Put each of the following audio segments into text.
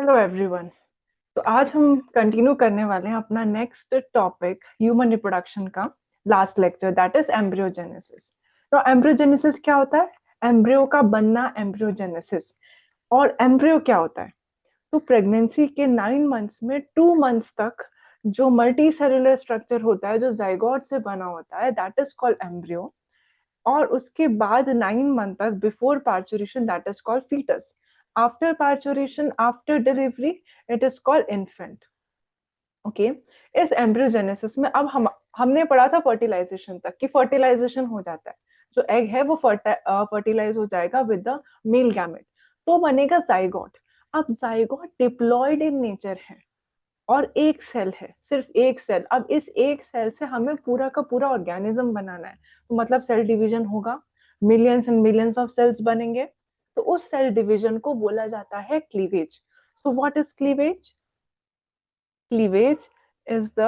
Hello everyone. तो आज हम कंटिन्यू करने वाले हैं अपना नेक्स्ट टॉपिक ह्यूमन रिप्रोडक्शन का last lecture, that is embryogenesis. तो एम्ब्रियोजेनेसिस क्या होता है? एम्ब्रियो का बनना, एम्ब्रियोजेनेसिस। और एम्ब्रियो क्या होता है? तो प्रेगनेंसी के 9 मंथ्स में 2 मंथ्स तक जो मल्टी सेलुलर स्ट्रक्चर होता है, जो जाइगोट से बना होता है, दैट इज कॉल्ड एम्ब्रियो। और उसके बाद 9 मंथ तक before parturition, that is called foetus. After parturition, after delivery, it is called infant. Okay. इस एम्ब्रियोजेनेसिस में अब हमने पढ़ा था फर्टिलाइजेशन तक कि फर्टिलाइजेशन हो जाता है, जो एग है वो फर्टिलाइज हो जाएगा विद द मेल गैमेट, तो बनेगा जाइगोट। अब जाइगोट डिप्लॉयड इन नेचर है और एक सेल है, सिर्फ एक सेल। अब इस एक सेल से हमें पूरा का पूरा ऑर्गेनिज्म बनाना है, तो मतलब सेल डिवीजन होगा, millions and millions of cells बनेंगे। तो उस सेल डिवीजन को बोला जाता है cleavage. So what is cleavage? Cleavage is the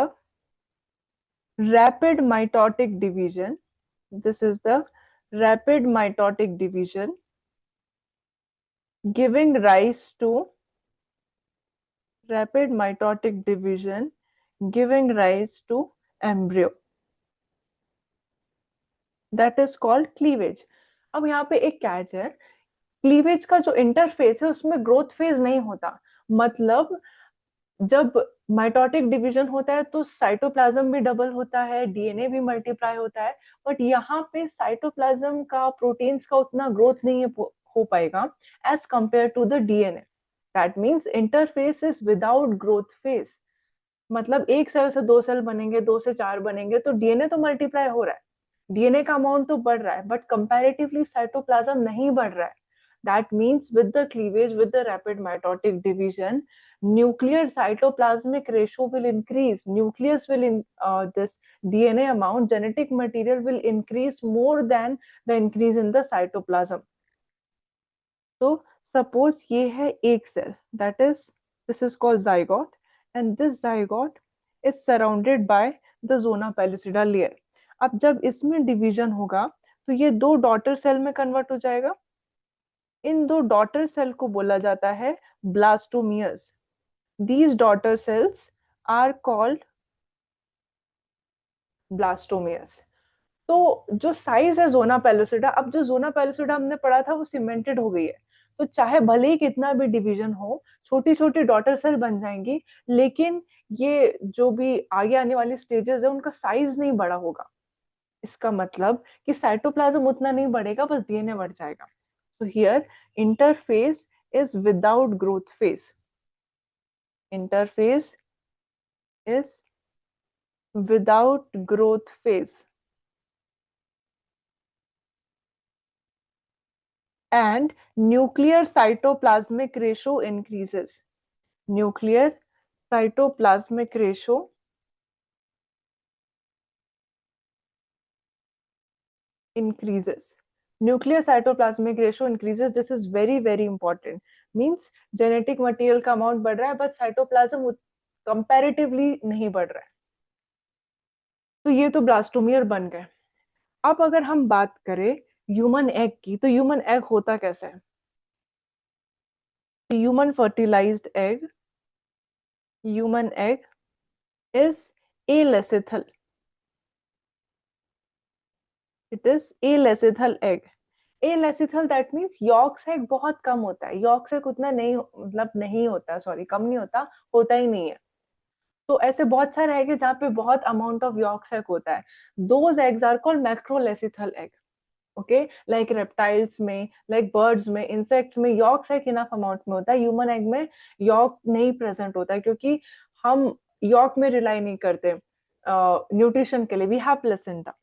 rapid mitotic division. This is the rapid mitotic division giving rise to rapid mitotic division giving rise to embryo, that is called cleavage. अब यहाँ पे एक catch है, cleavage का जो interface है उसमें growth phase नहीं होता। मतलब जब माइटोटिक डिवीजन होता है तो साइटोप्लाज्म भी डबल होता है, डीएनए भी मल्टीप्लाई होता है, बट यहाँ पे साइटोप्लाज्म का, प्रोटीन्स का उतना ग्रोथ नहीं हो पाएगा as compare to the DNA. That means interface is without growth phase. मतलब एक सेल से दो सेल बनेंगे, दो से चार बनेंगे, तो डीएनए तो मल्टीप्लाई हो रहा है, डीएनए का अमाउंट तो बढ़ रहा है, बट कंपैरेटिवली साइटोप्लाज्म नहीं बढ़ रहा है। That means with the cleavage, with the rapid mitotic division, nuclear cytoplasmic ratio will increase, nucleus will this DNA amount, genetic material will increase more than the increase in the cytoplasm. So suppose ये है एक cell, that is, this is called zygote, and this zygote is surrounded by the zona pellucida layer. अब जब इसमें division होगा तो ये दो डॉटर सेल में कन्वर्ट हो जाएगा। इन दो डॉटर सेल को बोला जाता है blastomeres. These daughter cells are called blastomeres. तो जो साइज है जोना पेलुसिडा, अब जो जोना पेलुसिडा हमने पढ़ा था वो सीमेंटेड हो गई है, तो चाहे भले ही कितना भी डिवीजन हो, छोटी छोटी डॉटर सेल बन जाएंगी, लेकिन ये जो भी आगे आने वाली स्टेजेस है उनका साइज नहीं बड़ा होगा। इसका मतलब कि साइटोप्लाज्म उतना नहीं बढ़ेगा, बस डीएनए बढ़ जाएगा। So here interface is without growth phase. Interface is without growth phase, and nuclear cytoplasmic ratio increases. Nuclear cytoplasmic ratio increases. Nuclear cytoplasmic ratio increases. This is very very important. Means genetic material का amount बढ़ रहा है, but cytoplasm comparatively नहीं बढ़ रहा है। तो ये तो ब्लास्टोमियर बन गए। अब अगर हम बात करें ह्यूमन एग की, तो ह्यूमन एग होता कैसे है? Human fertilised egg, human egg is alethal. It is alethal egg. Alethal that means yolk sac बहुत कम होता है, yolk sac उतना नहीं, मतलब नहीं होता, सॉरी, कम नहीं होता, होता ही नहीं है। तो ऐसे बहुत सारे एग है जहाँ पे बहुत अमाउंट ऑफ यॉर्क सैक होता है। Those eggs are called macrolecithal egg. Okay, like reptiles में, लाइक बर्ड्स में, इंसेक्ट्स में यॉर्क सैक इनफ अमाउंट में होता है। ह्यूमन एग में यॉर्क नहीं प्रेजेंट होता है, क्योंकि हम यॉर्क में रिलाई नहीं करते न्यूट्रिशन के लिए। We have placenta.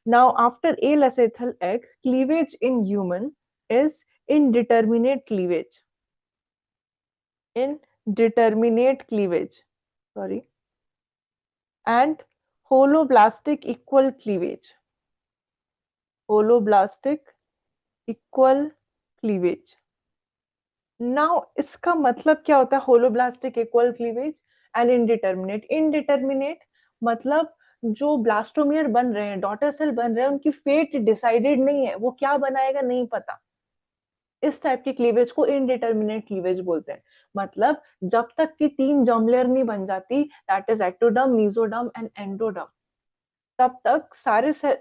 Now after alethal egg, cleavage in human is indeterminate cleavage. Indeterminate cleavage, sorry, and holoblastic equal cleavage. Holoblastic equal cleavage. Now इसका मतलब क्या होता है holoblastic equal cleavage and indeterminate? Indeterminate मतलब जो blastomere बन रहे हैं, डॉटर सेल बन रहे हैं, उनकी फेट डिसाइडेड नहीं है, वो क्या बनाएगा नहीं पता। इस टाइप की क्लीवेज को इनडिटर्मिनेट क्लीवेज बोलते हैं। मतलब जब तक कि 3 जर्म लेयर नहीं बन जाती, that is ectoderm, mesoderm and endoderm, तब तक सारे सेल,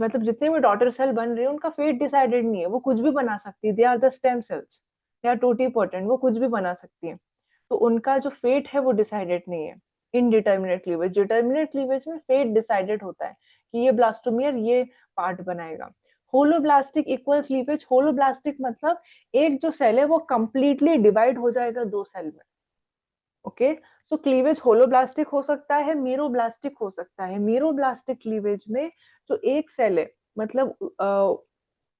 मतलब जितने भी डॉटर सेल बन रहे हैं उनका फेट डिसाइडेड नहीं है, वो कुछ भी बना सकती है, they are the stem cells, they are totipotent, वो कुछ भी बना सकती है, तो उनका जो फेट है वो डिसाइडेड नहीं है। इनडिटर्मिनेट क्लीवेज, डिटर्मिनेट क्लीवेज में फेट डिसाइडेड होता है कि ये ब्लास्टोमियर ये पार्ट बनाएगा। होलोब्लास्टिक इक्वल क्लीवेज, होलोब्लास्टिक मतलब एक जो सेल है वो कंप्लीटली डिवाइड हो जाएगा 2 सेल में। ओके, सो क्लीवेज होलोब्लास्टिक हो सकता है, मीरोब्लास्टिक हो सकता है। मीरोब्लास्टिक क्लीवेज में जो एक सेल है, मतलब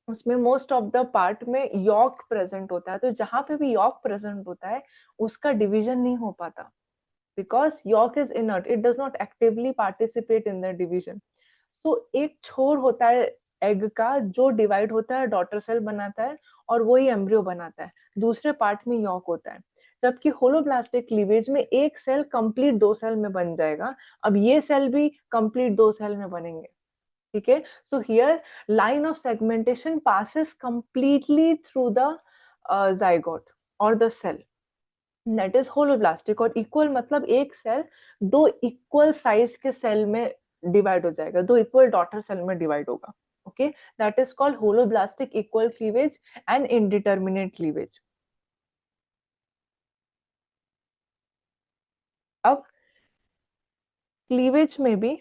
उसमें मोस्ट ऑफ द पार्ट में यॉर्क प्रेजेंट होता है, तो जहां पे भी यॉर्क प्रेजेंट होता है उसका डिवीजन नहीं हो पाता, because York is inert, it does not actively participate in the division. तो एक छोर होता है एग का जो डिवाइड होता है, डॉटर सेल बनाता है और वही एम्ब्रियो बनाता है, दूसरे पार्ट में यॉर्क होता है। जबकि होलोब्लास्टिक क्लीवेज में एक सेल कंप्लीट 2 सेल में बन जाएगा, अब ये सेल भी कंप्लीट 2 सेल में बनेंगे। ठीक है, so here line of segmentation passes completely through the zygote or the cell, that is holoblastic। और इक्वल मतलब एक सेल 2 इक्वल साइज के सेल में डिवाइड हो जाएगा, 2 इक्वल डॉटर सेल में डिवाइड होगा। Okay, that is called holoblastic equal cleavage and indeterminate cleavage. अब क्लीवेज में भी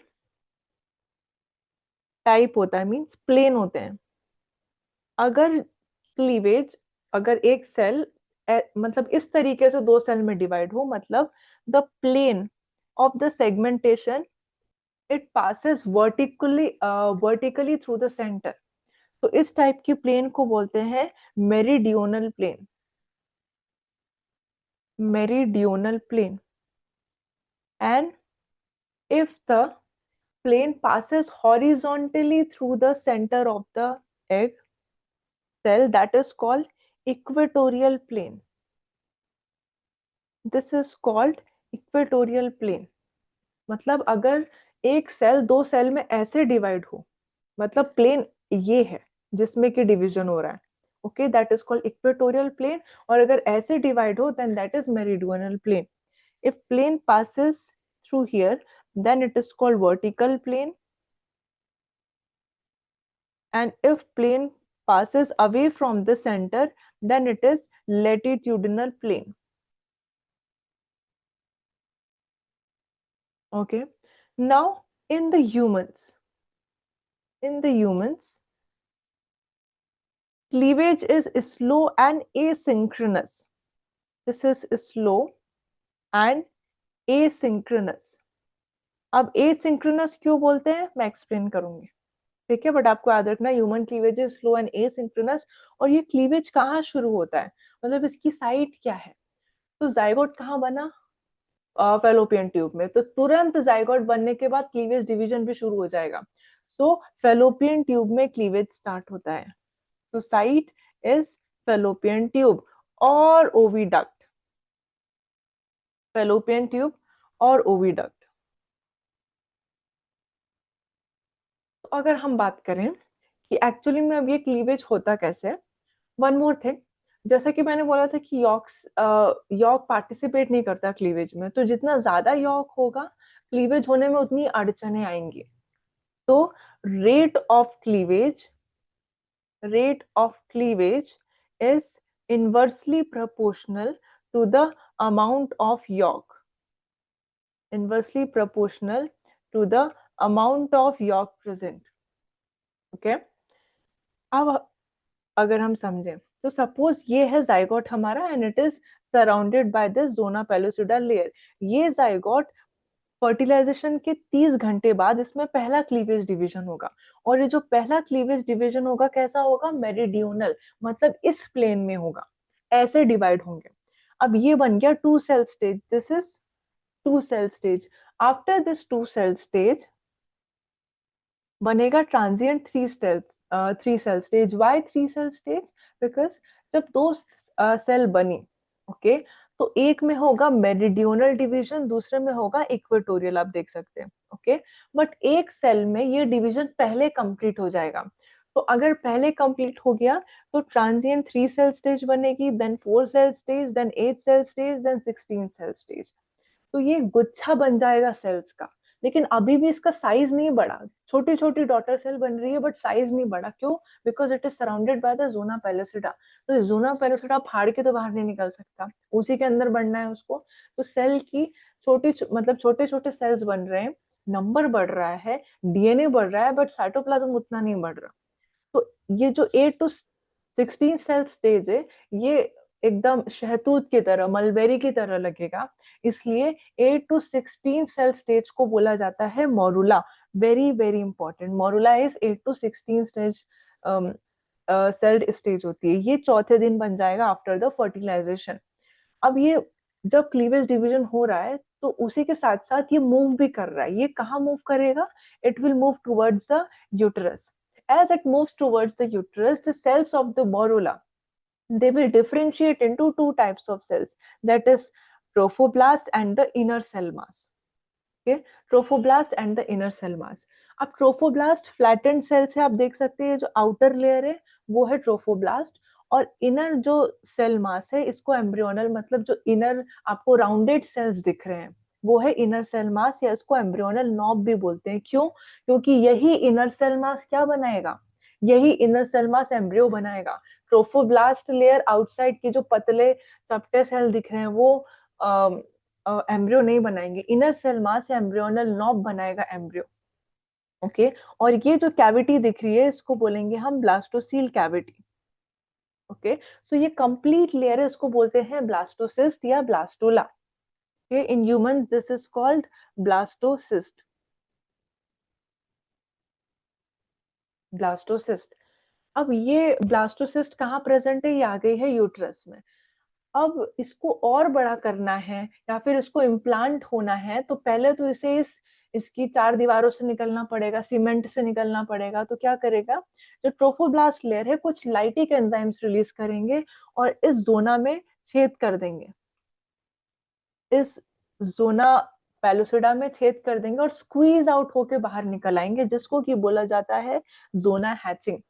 टाइप होता है, मींस प्लेन होते हैं। अगर क्लीवेज, अगर एक सेल मतलब इस तरीके से 2 सेल में डिवाइड हो, मतलब the plane of the segmentation it passes vertically through the centre, तो इस टाइप की प्लेन को बोलते हैं meridional plane, meridional plane. And if the plane passes horizontally through the center of the egg cell, that is called equatorial plane, this is called equatorial plane। मतलब अगर एक cell 2 cell में ऐसे divide हो, मतलब प्लेन ये है जिसमें कि डिवीजन हो रहा है, okay, that is called equatorial plane. और अगर ऐसे डिवाइड हो then that is meridional plane. If plane passes through here then it is called vertical plane, and if plane passes away from the center then it is latitudinal plane। Okay, now in the humans, in the humans cleavage is slow and asynchronous, this is slow and asynchronous। अब asynchronous क्यों बोलते हैं मैं explain करूंगी, ठीक है, but आपको याद रखना human cleavage is slow and asynchronous. और ये क्लीवेज कहाँ शुरू होता है, मतलब इसकी साइट क्या है। तो जाइगोट कहाँ बना, फेलोपियन ट्यूब में, तो तुरंत जाइगोट बनने के बाद क्लीवेज डिवीजन भी शुरू हो जाएगा। सो फेलोपियन ट्यूब में क्लीवेज स्टार्ट होता है, so site is fallopian tube or oviduct, fallopian tube और oviduct। तो अगर हम बात करें कि एक्चुअली में अब ये क्लीवेज होता कैसे, वन मोर थिंग, जैसा कि मैंने बोला था कि यॉर्क पार्टिसिपेट नहीं करता क्लीवेज में, तो जितना ज्यादा यॉर्क होगा क्लीवेज होने में उतनी अड़चने आएंगी। तो rate of cleavage, rate of cleavage is inversely proportional to the amount of yolk, inversely proportional to the amount of yolk present। okay, अब अगर हम समझें तो सपोज ये है जाइगोट हमारा and it is surrounded by this zona pellucida layer. ये zygote fertilisation के 30 घंटे बाद इसमें पहला क्लीवेज डिवीजन होगा, और ये जो पहला क्लीवेज डिवीजन होगा कैसा होगा, मेरिडियोनल, मतलब इस प्लेन में होगा, ऐसे डिवाइड होंगे। अब ये बन गया 2 cell stage, this is 2 cell stage. After this 2 cell stage बनेगा transient 3 cell stage. Why 3 cell stage, because जब 2 सेल बनी, ओके, तो एक में होगा मेरिडियोनल डिवीजन, दूसरे में होगा इक्वेटोरियल, आप देख सकते हैं, ओके, बट एक सेल में ये डिवीजन पहले कंप्लीट हो जाएगा। तो अगर पहले कंप्लीट हो गया तो ट्रांजिएंट 3 सेल स्टेज बनेगी, then 4 cell stage, then 8 cell stage, then 16 cell stage. तो ये गुच्छा बन जाएगा सेल्स का। लेकिन अभी भी इसका साइज नहीं बढ़ा, छोटी छोटी डॉटर सेल बन रही है बट साइज नहीं बढ़ा। क्यों? Because it is surrounded by the zona pellucida. तो जोना पेलोसिडा फाड़ के तो बाहर नहीं निकल सकता, उसी के अंदर बढ़ना है उसको। तो सेल की छोटी मतलब छोटे छोटे सेल्स बन रहे हैं, नंबर बढ़ रहा है, डीएनए बढ़ रहा है, बट साइटोप्लाज्म उतना नहीं बढ़ रहा। तो ये जो 8 to 16 सेल स्टेज है, ये एकदम शहतूत की तरह, मलबेरी की तरह लगेगा। इसलिए 8 to 16 सेल स्टेज को बोला जाता है morula. Very very important, morula is 8 to 16 stage cell stage होती है। ये चौथे दिन बन जाएगा आफ्टर द फर्टिलाइजेशन। अब ये जब क्लीवेज डिवीजन हो रहा है तो उसी के साथ साथ ये मूव भी कर रहा है। ये कहाँ मूव करेगा? It will move towards the uterus. As it moves towards the uterus, the cells of the morula, they will differentiate into two types of cells, that is trophoblast and the inner cell mass. Okay, trophoblast and the inner cell mass. अब trophoblast flattened sales है, आप देख सकते हैं जो outer layer है वो है ट्रोफोब्लास्ट, और इनर जो सेल मास है इसको एम्ब्रियोनल, मतलब जो इनर आपको राउंडेड सेल्स दिख रहे हैं वो है इनर सेल मास, या इसको एम्ब्रियोनल नॉब भी बोलते हैं। क्यों? क्योंकि यही इनर सेल मास क्या बनाएगा? यही इनर सेल मास एम्ब्रियो बनाएगा। ट्रोफोब्लास्ट लेयर आउटसाइड की जो पतले चपटे सेल दिख रहे हैं वो एम्ब्रियो नहीं बनाएंगे, inner cell mass embryonal knob बनाएगा एम्ब्रियो। ओके, और ये जो कैविटी दिख रही है इसको बोलेंगे हम ब्लास्टोसील कैविटी। ओके, सो ये कंप्लीट लेयर है, इसको बोलते हैं ब्लास्टोसिस्ट या blastula. Okay, in humans this is called blastocyst. Blastocyst. अब ये ब्लास्टोसिस्ट कहाँ प्रेजेंट है? ये आ गई है यूट्रस में। अब इसको और बड़ा करना है या फिर इसको इम्प्लांट होना है तो पहले तो इसे इसकी 4 दीवारों से निकलना पड़ेगा, सीमेंट से निकलना पड़ेगा। तो क्या करेगा? जो ट्रोफोब्लास्ट लेयर है कुछ लाइटिक एंजाइम्स रिलीज करेंगे और इस जोना में छेद कर देंगे, इस जोना पेलोसिडा में छेद कर देंगे और स्क्वीज आउट होके बाहर निकल आएंगे, जिसको कि बोला जाता है जोना हैचिंग।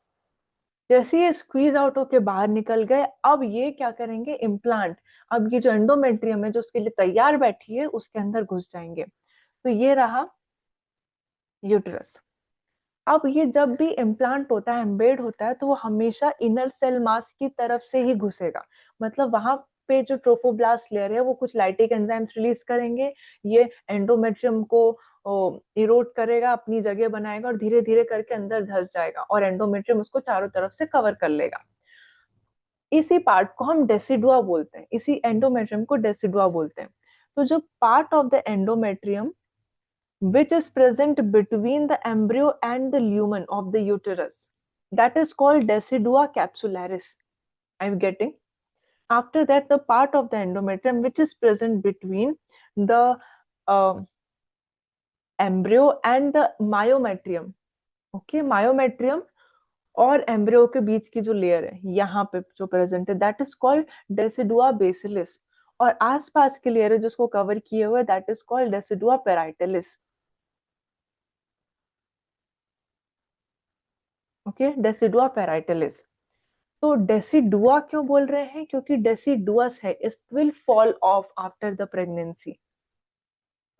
जैसे ये स्क्वीज आउट होके बाहर निकल गए, अब ये क्या करेंगे? इम्प्लांट। अब ये जो एंडोमेट्रियम है जो उसके लिए तैयार बैठी है उसके अंदर घुस जाएंगे। तो ये रहा यूट्रस। अब ये जब भी इम्प्लांट होता है, एम्बेड होता है, तो वो हमेशा इनर सेल मास की तरफ से ही घुसेगा। मतलब वहां पे जो ट्रोफोब्लास्ट लेयर है वो कुछ लाइटिक एंजाइम्स रिलीज करेंगे, ये एंडोमेट्रियम को इरोड करेगा, अपनी जगह बनाएगा और धीरे धीरे करके अंदर धस जाएगा और एंडोमेट्रियम उसको चारों तरफ से कवर कर लेगा। इसी पार्ट को हम डेसिडुआ बोलते हैं, इसी एंडोमेट्रियम को डेसिडुआ बोलते हैं। तो जो part of the endometrium which is present between the embryo and the lumen of the uterus, that is called decidua capsularis. I'm getting? After that, the part of the endometrium which is present between the uh, embryo and the myometrium. Okay, myometrium और embryo के बीच की जो layer है यहाँ पे जो present है that is called decidua basalis, और आसपास की लेयर है जिसको कवर किए हुए that is called decidua parietalis. Okay, decidua parietalis. तो डेसिडुआ क्यों बोल रहे हैं? क्योंकि डेसिडुअस है, it will fall off after the pregnancy.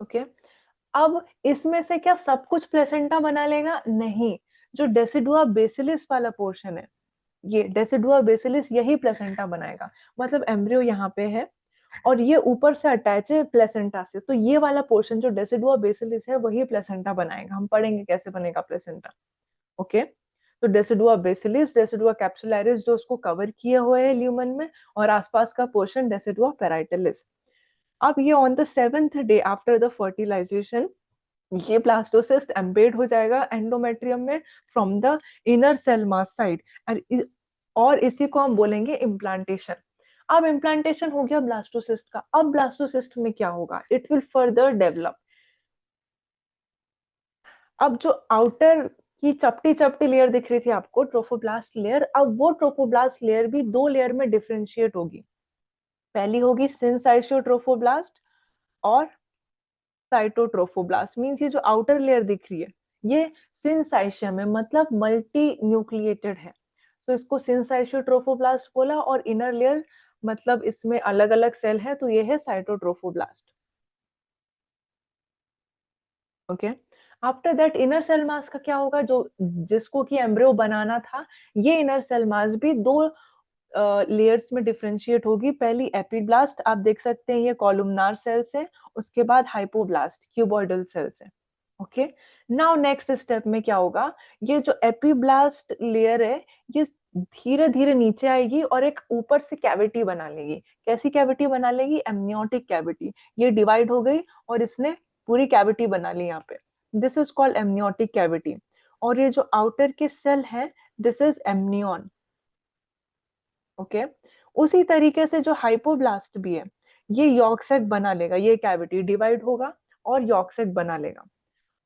Okay, अब इसमें से क्या सब कुछ प्लेसेंटा बना लेगा? नहीं, जो डेसिडुआ बेसिलिस वाला पोर्शन है, ये डेसिडुआ बेसिलिस यही प्लेसेंटा बनाएगा। मतलब एम्ब्रियो यहाँ पे है और ये ऊपर से अटैच है प्लेसेंटा से, तो ये वाला पोर्शन जो डेसिडुआ बेसिलिस है वही प्लेसेंटा बनाएगा। हम पढ़ेंगे कैसे बनेगा प्लेसेंटा। ओके, तो डेसिडुआ बेसिलिस, डेसिडुआ कैप्सुलैरिस जो उसको कवर किए हुए है ल्यूमन में, और आसपास का पोर्शन डेसिडुआ पेराइटलिस। अब ये on the 7th day after the fertilization ये ब्लास्टोसिस्ट एम्बेड हो जाएगा एंडोमेट्रियम में from the inner cell mass side, और इसी को हम बोलेंगे इम्प्लांटेशन। अब इम्प्लांटेशन हो गया ब्लास्टोसिस्ट का। अब ब्लास्टोसिस्ट में क्या होगा? It will further develop. अब जो आउटर की चपटी चपटी लेयर दिख रही थी आपको, ट्रोफोब्लास्ट लेयर, अब वो ट्रोफोब्लास्ट लेयर भी 2 लेयर में डिफरेंशिएट होगी। पहली होगी सिंसाइटोट्रोफोब्लास्ट और साइटोट्रोफोब्लास्ट। मींस ये जो आउटर लेयर दिख रही है ये सिंसाइशियम है, मतलब मल्टी न्यूक्लिएटेड है, तो इसको सिंसाइशियो ट्रोफोब्लास्ट बोला। और इनर लेयर मतलब इसमें अलग अलग सेल है, तो ये है cytotrophoblast. Okay, after that inner cell mass का क्या होगा, जो जिसको कि एम्ब्रियो बनाना था, ये इनर सेल मास भी दो लेयर्स में डिफरेंशिएट होगी। पहली एपिब्लास्ट, आप देख सकते हैं ये कॉलुमनार सेल्स है, उसके बाद हाइपोब्लास्ट क्यूबॉइडल सेल्स है। ओके, नाउ नेक्स्ट स्टेप में क्या होगा, ये जो एपिब्लास्ट लेयर है ये धीरे धीरे नीचे आएगी और एक ऊपर से कैविटी बना लेगी। कैसी कैविटी बना लेगी, एमनियोटिक कैविटी। ये डिवाइड हो गई और इसने पूरी कैविटी बना ली यहाँ पे, this is called amniotic cavity. और ये जो आउटर के सेल है, दिस इज एमनियन। ओके, उसी तरीके से जो हाइपोब्लास्ट भी है, ये यॉर्क सेक बना लेगा, ये कैविटी डिवाइड होगा और यॉर्क सेक बना लेगा।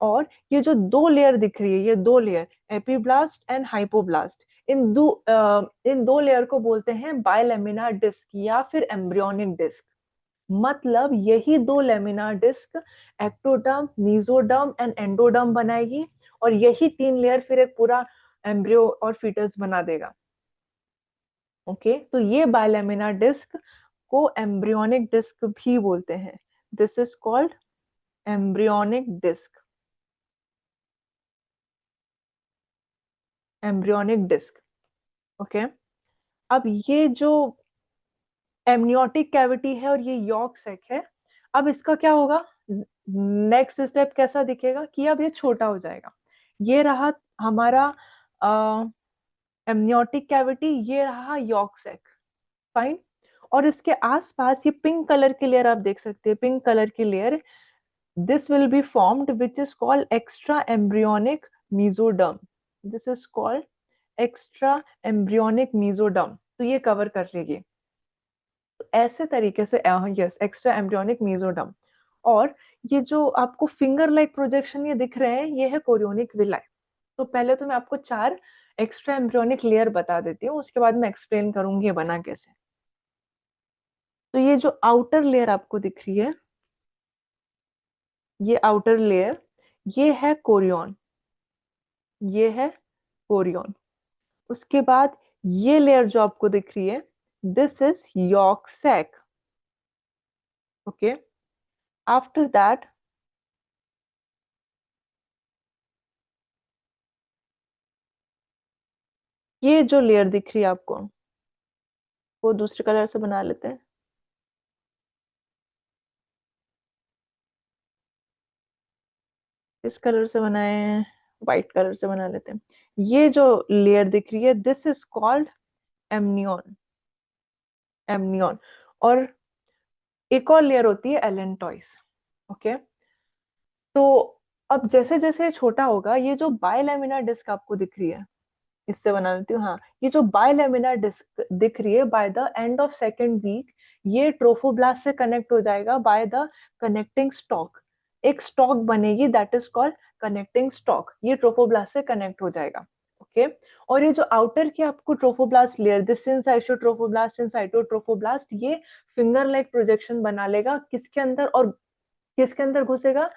और ये जो दो लेयर दिख रही है, ये दो लेयर एपिब्लास्ट एंड हाइपोब्लास्ट, इन दो लेयर को बोलते हैं बायलेमिनार डिस्क या फिर एम्ब्रियोनिक डिस्क। मतलब यही दो laminar disc ectoderm, mesoderm and endoderm बनाएगी, और यही तीन लेयर फिर एक पूरा एम्ब्रियो और फीटस बना देगा। ओके, तो ये बायलेमिनार डिस्क को एम्ब्रियोनिक डिस्क भी बोलते हैं। This is called embryonic disc, embryonic disc. Okay, अब ये जो एमनियोटिक कैविटी है और ये यॉर्क सेक है, अब इसका क्या होगा, नेक्स्ट स्टेप कैसा दिखेगा कि अब ये छोटा हो जाएगा। ये रहा हमारा एमनियोटिक कैविटी, ये रहा यॉर्क सेक। फाइन। और इसके आसपास ये पिंक कलर की लेयर आप देख सकते हैं, पिंक कलर की layer, this will be formed which is called extra embryonic mesoderm, this is called extra embryonic mesoderm। तो ये कवर कर लेगी, तो ऐसे तरीके से यस, एक्स्ट्रा एम्ब्रियोनिक मेसोडर्म। और ये जो आपको फिंगर लाइक प्रोजेक्शन ये दिख रहे हैं, ये है कोरियोनिक विलाई। तो पहले तो मैं आपको चार एक्स्ट्रा एम्ब्रियोनिक लेयर बता देती हूँ, उसके बाद मैं एक्सप्लेन करूंगी ये बना कैसे। तो ये जो आउटर लेयर आपको दिख रही है, ये आउटर लेयर, ये है कोरियन, ये है कोरियन। उसके बाद ये लेयर जो आपको दिख रही है, this is yolk sac. Okay, after that ये जो लेयर दिख रही है आपको, वो दूसरे कलर से बना लेते हैं। इस कलर से बनाए, व्हाइट कलर से बना लेते हैं। ये जो लेयर दिख रही है, this is called amnion, amnion. और एक और लेयर होती है एलेंटॉइस। ओके, तो अब जैसे जैसे छोटा होगा, ये जो बायलैमिनार डिस्क आपको दिख रही है, इससे बना लेती हूँ। हाँ, ये जो बायलैमिनार डिस्क दिख रही है, by the end of second week ये ट्रोफोब्लास्ट से कनेक्ट हो जाएगा बाय द कनेक्टिंग स्टॉक। एक स्टॉक बनेगी, that is called connecting stalk, ये ट्रोफोब्लास्ट से कनेक्ट हो जाएगा। ओके, और ये जो आउटर की आपको trophoblast layer, this cytotrophoblast and cytotrophoblast, ये फिंगर लाइक प्रोजेक्शन बना लेगा किसके अंदर, और किसके अंदर घुसेगा,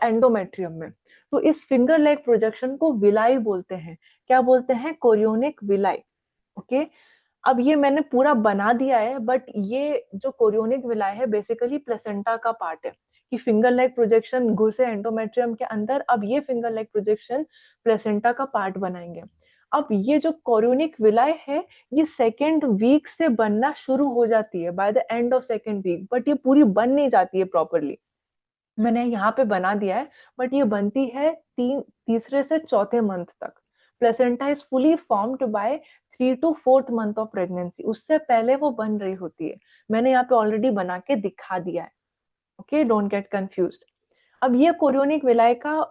एंडोमेट्रियम में। तो इस फिंगर लाइक प्रोजेक्शन को विलाई बोलते हैं। क्या बोलते हैं, कोरियोनिक विलाई। ओके, अब ये मैंने पूरा बना दिया है, बट ये जो कोरियोनिक विलाई है बेसिकली प्लेसेंटा का पार्ट है, कि फिंगर लाइक प्रोजेक्शन घुसे एंडोमेट्रियम के अंदर। अब ये फिंगर लाइक प्रोजेक्शन प्लेसेंटा का पार्ट बनाएंगे। अब ये जो कोरियोनिक विलाई है, ये सेकेंड वीक से बनना शुरू हो जाती है, by the end of second week, but ये पूरी बन नहीं जाती है प्रॉपरली। मैंने यहाँ पे बना दिया है, बट ये बनती है तीसरे से चौथे मंथ तक। Placenta is fully formed by 3 to 4th month of pregnancy, उससे पहले वो बन रही होती है। मैंने यहाँ पे ऑलरेडी बना के दिखा दिया है। Okay, don't get confused. अब ये कोरियोनिक विलाई का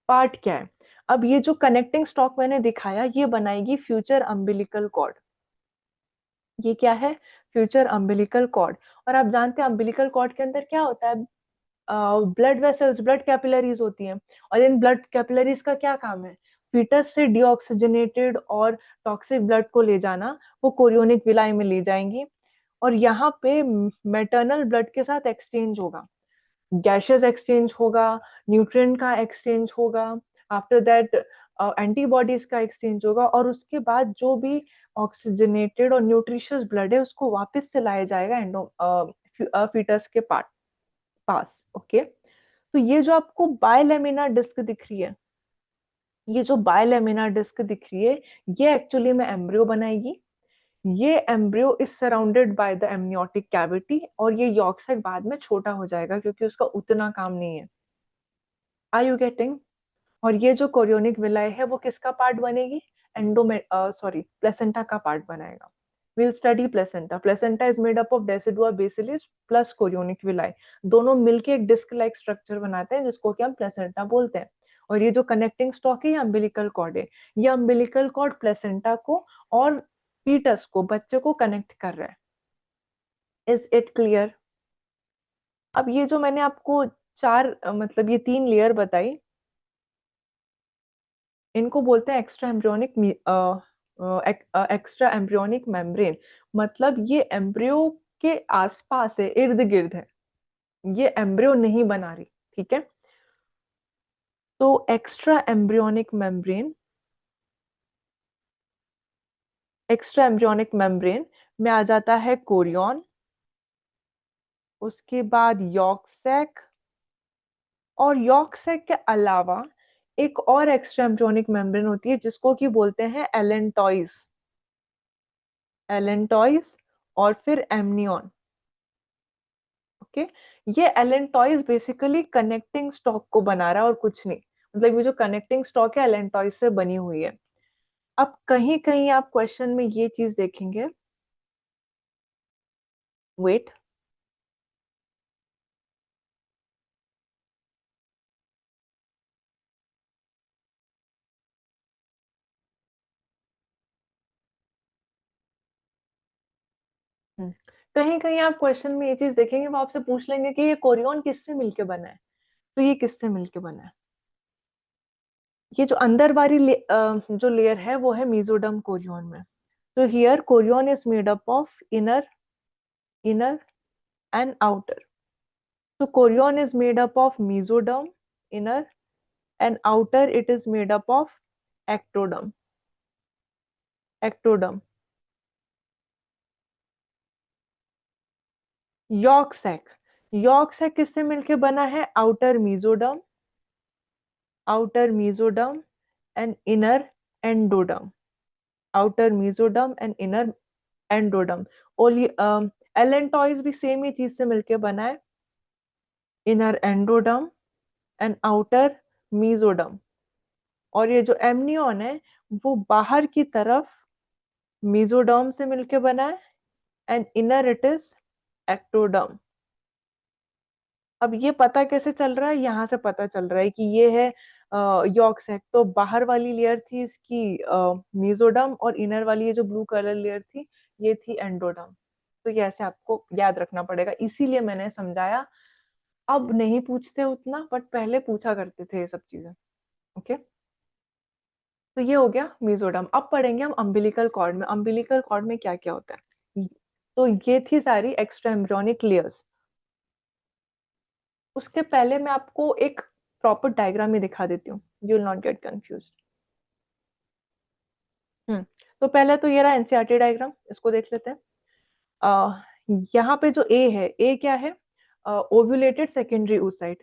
पार्ट क्या है, अब ये जो कनेक्टिंग स्टॉक मैंने दिखाया, ये बनाएगी फ्यूचर अम्बिलिकल कॉर्ड। ये क्या है, फ्यूचर अम्बिलिकल कॉर्ड। और आप जानते हैं अम्बिलिकल कॉर्ड के अंदर क्या होता है, ब्लड वेसल्स, ब्लड कैपिलरीज होती हैं। और इन ब्लड कैपिलरीज का क्या काम है, फीटस से डीऑक्सीजनेटेड और टॉक्सिक ब्लड को ले जाना, वो कोरियोनिक विलाई में ले जाएंगी। और यहाँ पे मैटरनल ब्लड के साथ एक्सचेंज होगा, गैसेस एक्सचेंज होगा, न्यूट्रिएंट का एक्सचेंज होगा, आफ्टर दैट एंटीबॉडीज का एक्सचेंज होगा, और उसके बाद जो भी ऑक्सीजनेटेड और न्यूट्रिशियस ब्लड है उसको वापस से लाया जाएगा एंडो फीटस के पास। ओके, तो ये जो आपको बायलेमिनार डिस्क दिख रही है, ये जो बायलेमिनार डिस्क दिख रही है, ये एक्चुअली में एम्ब्रियो बनाएगी। ये embryo is surrounded by the amniotic cavity, और ये यॉर्क सैक बाद में छोटा हो जाएगा क्योंकि उसका उतना काम नहीं है। Are you getting? और ये जो कोरियोनिक विलाई है वो किसका पार्ट बनेगी? एंडोमे सॉरी प्लेसेंटा का पार्ट बनाएगा। Will study placenta. Placenta is made up of decidua basalis plus chorionic villi, दोनों मिलके एक डिस्क लाइक स्ट्रक्चर बनाते हैं जिसको कि हम प्लेसेंटा बोलते हैं। और ये जो कनेक्टिंग स्टॉक है ये अम्बिलिकल कॉर्ड है। ये अम्बिलिकल कॉर्ड प्लेसेंटा को और फीटस को, बच्चे को कनेक्ट कर रहा है। Is it clear? अब ये जो मैंने आपको चार मतलब ये तीन लेयर बताई, इनको बोलते हैं एक्स्ट्रा एम्ब्रियोनिक मेम्ब्रेन। मतलब ये एम्ब्रियो के आसपास है, इर्द गिर्द है, ये एम्ब्रियो नहीं बना रही। ठीक है, तो एक्स्ट्रा एम्ब्रियोनिक मेम्ब्रेन में आ जाता है कोरियन, उसके बाद यॉर्क सैक, और यॉर्क सैक के अलावा एक और एक्स्ट्रा एम्ब्रियोनिक मेम्ब्रेन होती है जिसको कि बोलते हैं एलेंटॉइस, और फिर एमनियन। ओके, ये एलेंटॉइस बेसिकली कनेक्टिंग स्टॉक को बना रहा है और कुछ नहीं। मतलब ये जो कनेक्टिंग स्टॉक है एलेंटॉइस से बनी हुई है। अब कहीं कहीं आप क्वेश्चन में ये चीज देखेंगे, वेट, कहीं कहीं आप क्वेश्चन में ये चीज देखेंगे, वो आपसे पूछ लेंगे कि ये कोरियन किससे मिलके बना है। तो ये किससे मिलके बना है? ये जो अंदर वाली जो लेयर है वो है मीजोडर्म कोरियन में। तो here Korean is made up of inner and outer. So chorion is made up of mesoderm, inner, and outer it is made up of ectoderm. Ectoderm. Yolk sac. Yolk sac किससे मिलके बना है? outer mesoderm and inner endoderm. Outer mesoderm and inner endoderm. ओली allantois भी same ही चीज से मिलके बना है, inner endoderm and outer mesoderm. और ये जो एमनियन है वो बाहर की तरफ मीजोडर्म से मिलके बना है, and inner it is ectoderm. अब ये पता कैसे चल रहा है? यहाँ से पता चल रहा है कि ये है यॉर्क सैक। तो बाहर वाली लेयर थी इसकी मीजोडर्म, और इनर वाली ये जो ब्लू कलर लेयर थी ये थी एंडोडर्म। तो ये ऐसे आपको याद रखना पड़ेगा, इसीलिए मैंने समझाया। अब नहीं पूछते उतना, बट पहले पूछा करते थे ये सब चीजें। ओके, तो ये हो गया मीजोडर्म। अब पढ़ेंगे हम अम्बिलिकल कॉर्ड में। अम्बिलिकल कॉर्ड में क्या क्या होता है? तो ये थी सारी एक्स्ट्रा एम्ब्रियोनिक लेयर्स। उसके पहले मैं आपको एक प्रॉपर डायग्राम ही दिखा देती हूँ, you will not get confuse. तो पहले तो ये रहा एनसीईआरटी डायग्राम, इसको देख लेते हैं। आ, यहाँ पे जो ए है, ए क्या है? ओव्यूलेटेड सेकेंडरी oocyte।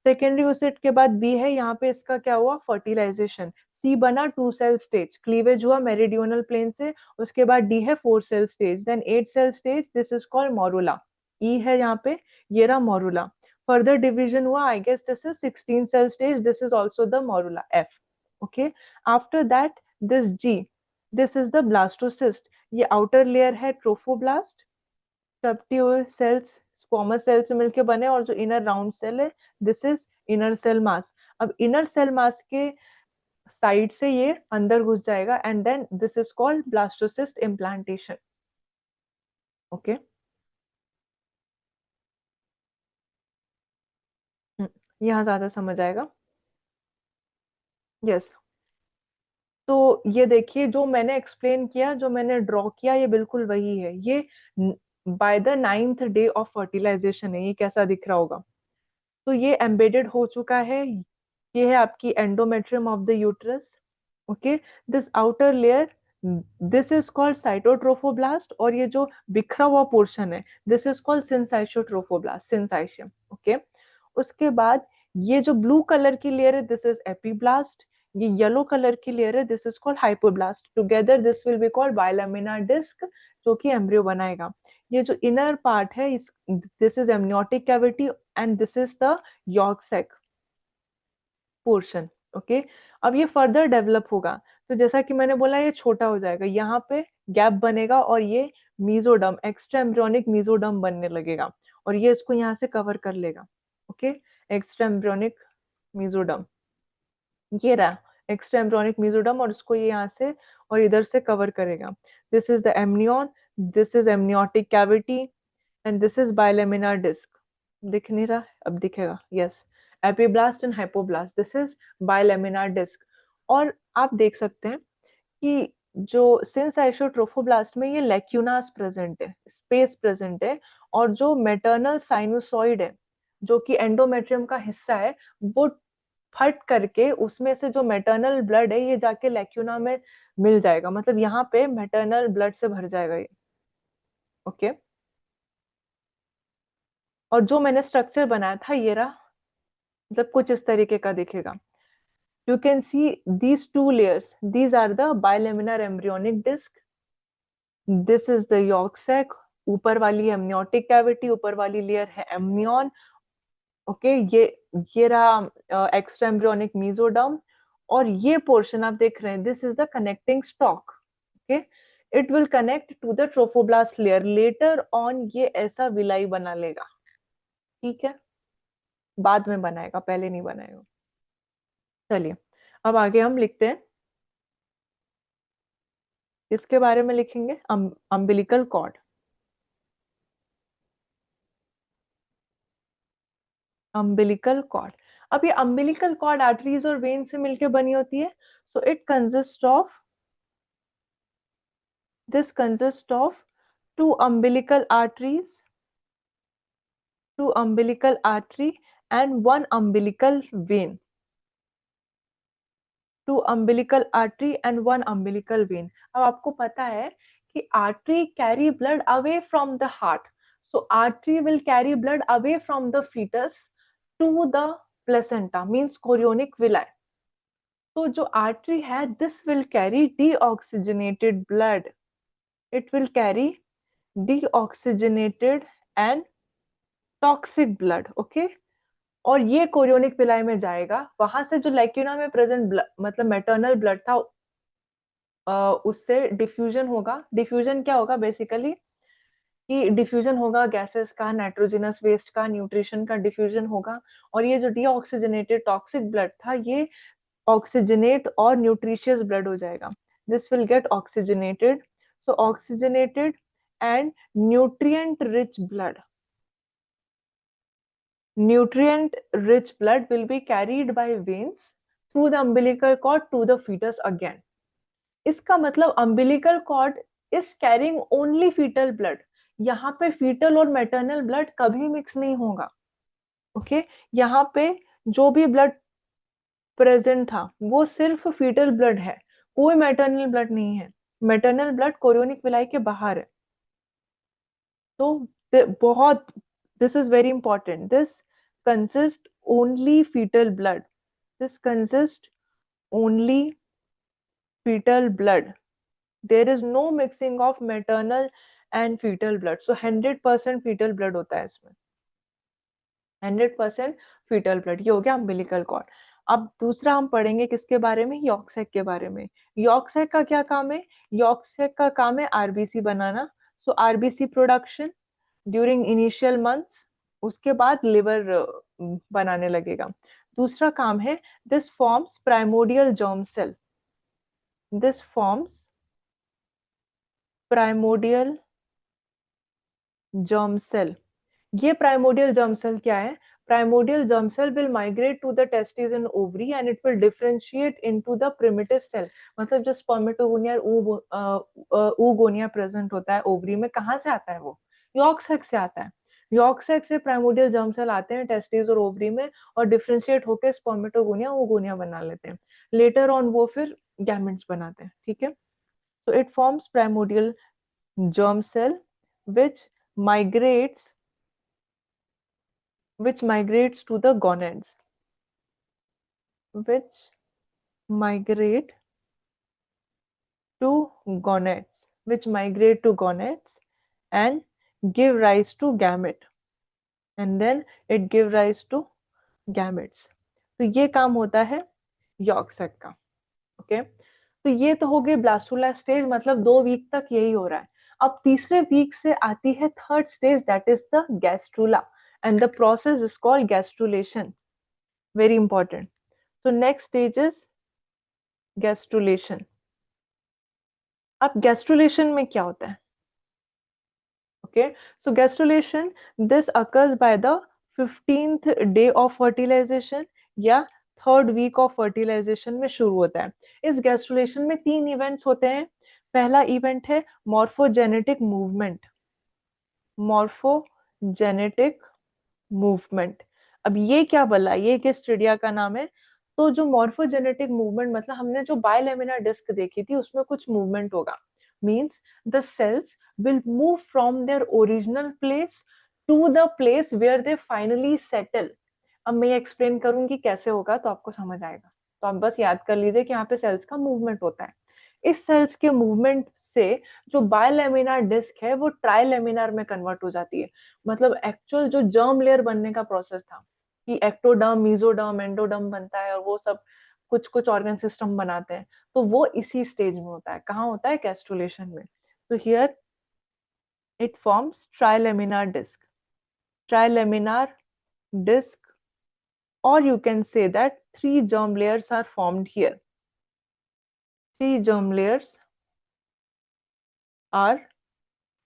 सेकेंडरी oocyte के बाद बी है, यहाँ पे इसका क्या हुआ? फर्टिलाइजेशन। सी बना 2 सेल स्टेज, क्लीवेज हुआ मेरिडियोनल प्लेन से। उसके बाद डी है 4 cell stage, then 8 cell stage, this is called morula. E है यहाँ पे, ये रहा मोरुला। फर्दर डिविजन हुआ, I guess this is 16 cell stage, this is also the morula F. Okay, after that this G, this is the blastocyst. ये outer layer है trophoblast, चपटी हुए सेल्स स्क्वामस सेल से मिलके बने, और जो इनर राउंड सेल है this is inner cell mass. अब इनर सेल मास के साइड से ये अंदर घुस जाएगा, and then this is called blastocyst implantation. Okay, यहाँ ज्यादा समझ आएगा। यस, तो ये देखिए जो मैंने एक्सप्लेन किया, जो मैंने ड्रॉ किया, ये बिल्कुल वही है। ये by the 9th day of fertilization है। ये कैसा दिख रहा होगा? तो ये एम्बेडेड हो चुका है ये है आपकी endometrium of the uterus. Okay, this outer layer, this is called cytotrophoblast, और ये जो बिखरा हुआ पोर्शन है this is called syncytiotrophoblast, syncytium. Okay, उसके बाद ये जो ब्लू कलर की लेयर है दिस इज एपीब्लास्ट, ये येलो कलर की लेयर है this is called hypoblast. Together this will be called bilaminar disc, जो कि एम्ब्रियो बनाएगा। ये जो इनर पार्ट है इस this is amniotic cavity and this is the yolk sac portion. Okay, अब ये फर्दर डेवलप होगा, तो जैसा कि मैंने बोला ये छोटा हो जाएगा, यहाँ पे गैप बनेगा और ये मीजोडम, एक्स्ट्रा एम्ब्रियोनिक मीजोडम बनने लगेगा और ये इसको यहाँ से कवर कर लेगा। ओके, एक्स्ट्रा एम्ब्रियोनिक मीजोडम, ये रहा एक्स्ट्रा एम्ब्रियोनिक मीजोडम, और इसको ये यहाँ से और इधर से कवर करेगा। This is the amnion, this is amniotic cavity and this is bilaminar disc. दिख नहीं रहा, अब दिखेगा, yes, epiblast and hypoblast, this is bilaminar disc. और आप देख सकते हैं कि जो सिंस आइसोट्रोफोब्लास्ट में ये लेक्यूनास प्रेजेंट है, स्पेस प्रेजेंट है, और जो मेटर्नल साइनोसॉइड है जो कि एंडोमेट्रियम का हिस्सा है वो फट करके उसमें से जो मेटर्नल ब्लड है ये जाके लेक्यूना में मिल जाएगा, मतलब यहाँ पे मेटर्नल ब्लड से भर जाएगा ये। ओके, और जो मैंने स्ट्रक्चर बनाया था ये रहा, मतलब कुछ इस तरीके का दिखेगा। You can see these two layers. These are the bilaminar embryonic disc. This is the yolk sac. ऊपर वाली amniotic cavity, ऊपर वाली लेयर है amnion. ओके, ये रहा एक्स्ट्रा एम्ब्रियोनिक मीजोडर्म, और ये पोर्शन आप देख रहे हैं this is the connecting stalk. Okay, it will connect to the trophoblast layer, later on ये ऐसा विलाई बना लेगा। ठीक है, बाद में बनाएगा, पहले नहीं बनाएगा। चलिए अब आगे हम लिखते हैं, इसके बारे में लिखेंगे अम्बिलिकल कॉर्ड। अम्बिलिकल कॉर्ड, अब ये अम्बिलिकल कॉर्ड आर्टरीज और वेन से मिलकर बनी होती है। So it consist of, this consist of two umbilical arteries, two umbilical artery and one umbilical vein, two umbilical artery and one umbilical vein. अब आपको पता है कि artery carry blood away from the heart, so artery will carry blood away from the fetus to the placenta, means chorionic villi. तो जो artery है this will carry deoxygenated blood, it will carry deoxygenated and toxic blood. Okay, और ये chorionic villi में जाएगा, वहां से जो लैक्यूना में प्रेजेंट मतलब मेटर्नल ब्लड था उससे डिफ्यूजन होगा। डिफ्यूजन क्या होगा बेसिकली, कि डिफ्यूजन होगा गैसेस का, नाइट्रोजनस वेस्ट का, न्यूट्रिशन का डिफ्यूजन होगा, और ये जो डीऑक्सीजनेटेड टॉक्सिक ब्लड था ये ऑक्सीजनेट और न्यूट्रिशियस ब्लड हो जाएगा। This will get oxygenated, so oxygenated and nutrient rich blood, nutrient rich blood will be carried by veins through the umbilical cord to the fetus again. इसका मतलब umbilical cord is carrying only fetal blood, यहाँ पे fetal और maternal blood कभी mix नहीं होगा। Okay, यहाँ पे जो भी ब्लड प्रेजेंट था वो सिर्फ फीटल ब्लड है, कोई मैटरनल ब्लड नहीं है, मैटरनल ब्लड कोरियोनिक विलाई के बाहर है। तो बहुत, this is very important, this consist only fetal blood, this consists only fetal blood, there is no mixing of maternal and fetal blood, so 100% fetal blood होता है इसमें, 100% fetal blood। ये हो गया umbilical cord। अब दूसरा हम पढ़ेंगे किसके बारे में, यॉर्क सैक के बारे में। यॉर्क सैक का क्या काम है, यॉर्क सैक का काम है आरबीसी बनाना, so RBC production during initial months, उसके बाद लिवर बनाने लगेगा। दूसरा काम है this forms primordial germ cell, this forms primordial germ cell. ये प्राइमोडियल जर्म सेल क्या है, primordial germ cell will migrate to the testis and ovary and it will differentiate into the primitive cell, मतलब जो spermatogonia oogonia present होता है ovary में, कहाँ से आता है वो, यॉर्क सैक से आता है। यॉर्क सैक से प्राइमोर्डियल जर्म सेल आते हैं टेस्टिस और ओवरी में और डिफरेंशिएट होकर स्पर्मेटोगोनिया ओगोनिया बना लेते हैं। लेटर ऑन वो फिर गैमेट्स बनाते हैं, ठीक है। तो it forms primordial germ cell which migrates to the gonads, which migrate to gonads and give rise to gamete, and then it give rise to gametes. तो ये काम होता है यॉर्क सैक का। ओके, तो ये तो हो गई ब्लास्टुला स्टेज, मतलब 2 वीक तक यही हो रहा है। अब तीसरे वीक से आती है third stage, that is the gastrula, and the process is called gastrulation, very important. So next stage is gastrulation. अब gastrulation में क्या होता है? Okay, so gastrulation, this occurs by the 15th day of fertilization या third week of fertilisation में शुरू होता है। इस गैस्ट्रुलेशन में 3 इवेंट्स होते हैं। पहला इवेंट है मॉर्फोजेनेटिक मूवमेंट, मॉर्फोजेनेटिक मूवमेंट। अब ये क्या बोला, ये किस चिड़िया का नाम है? तो जो मॉर्फोजेनेटिक मूवमेंट, मतलब हमने जो बायलेमिनार डिस्क देखी थी उसमें कुछ मूवमेंट होगा, means the cells will move from their original place to the place where they finally settle. अब मैं एक्सप्लेन करूंगी कैसे होगा तो आपको समझ आएगा। तो आप बस याद कर लीजिए कि यहाँ पे सेल्स का मूवमेंट होता है। इस सेल्स के मूवमेंट से जो बायलेमिनार डिस्क है वो ट्राइलेमिनार में कन्वर्ट हो जाती है। मतलब एक्चुअल जो जर्म लेयर बनने का प्रोसेस था कि एक्टोडर्म, मीजोडर्म, एंडोडर्म बनता है और वो सब कुछ कुछ ऑर्गन सिस्टम बनाते हैं, तो वो इसी स्टेज में होता है। कहाँ होता है? गैस्ट्रुलेशन में। तो here it forms trilaminar disc, trilaminar disc, or you can say that 3 germ layers are formed here. 3 germ layers are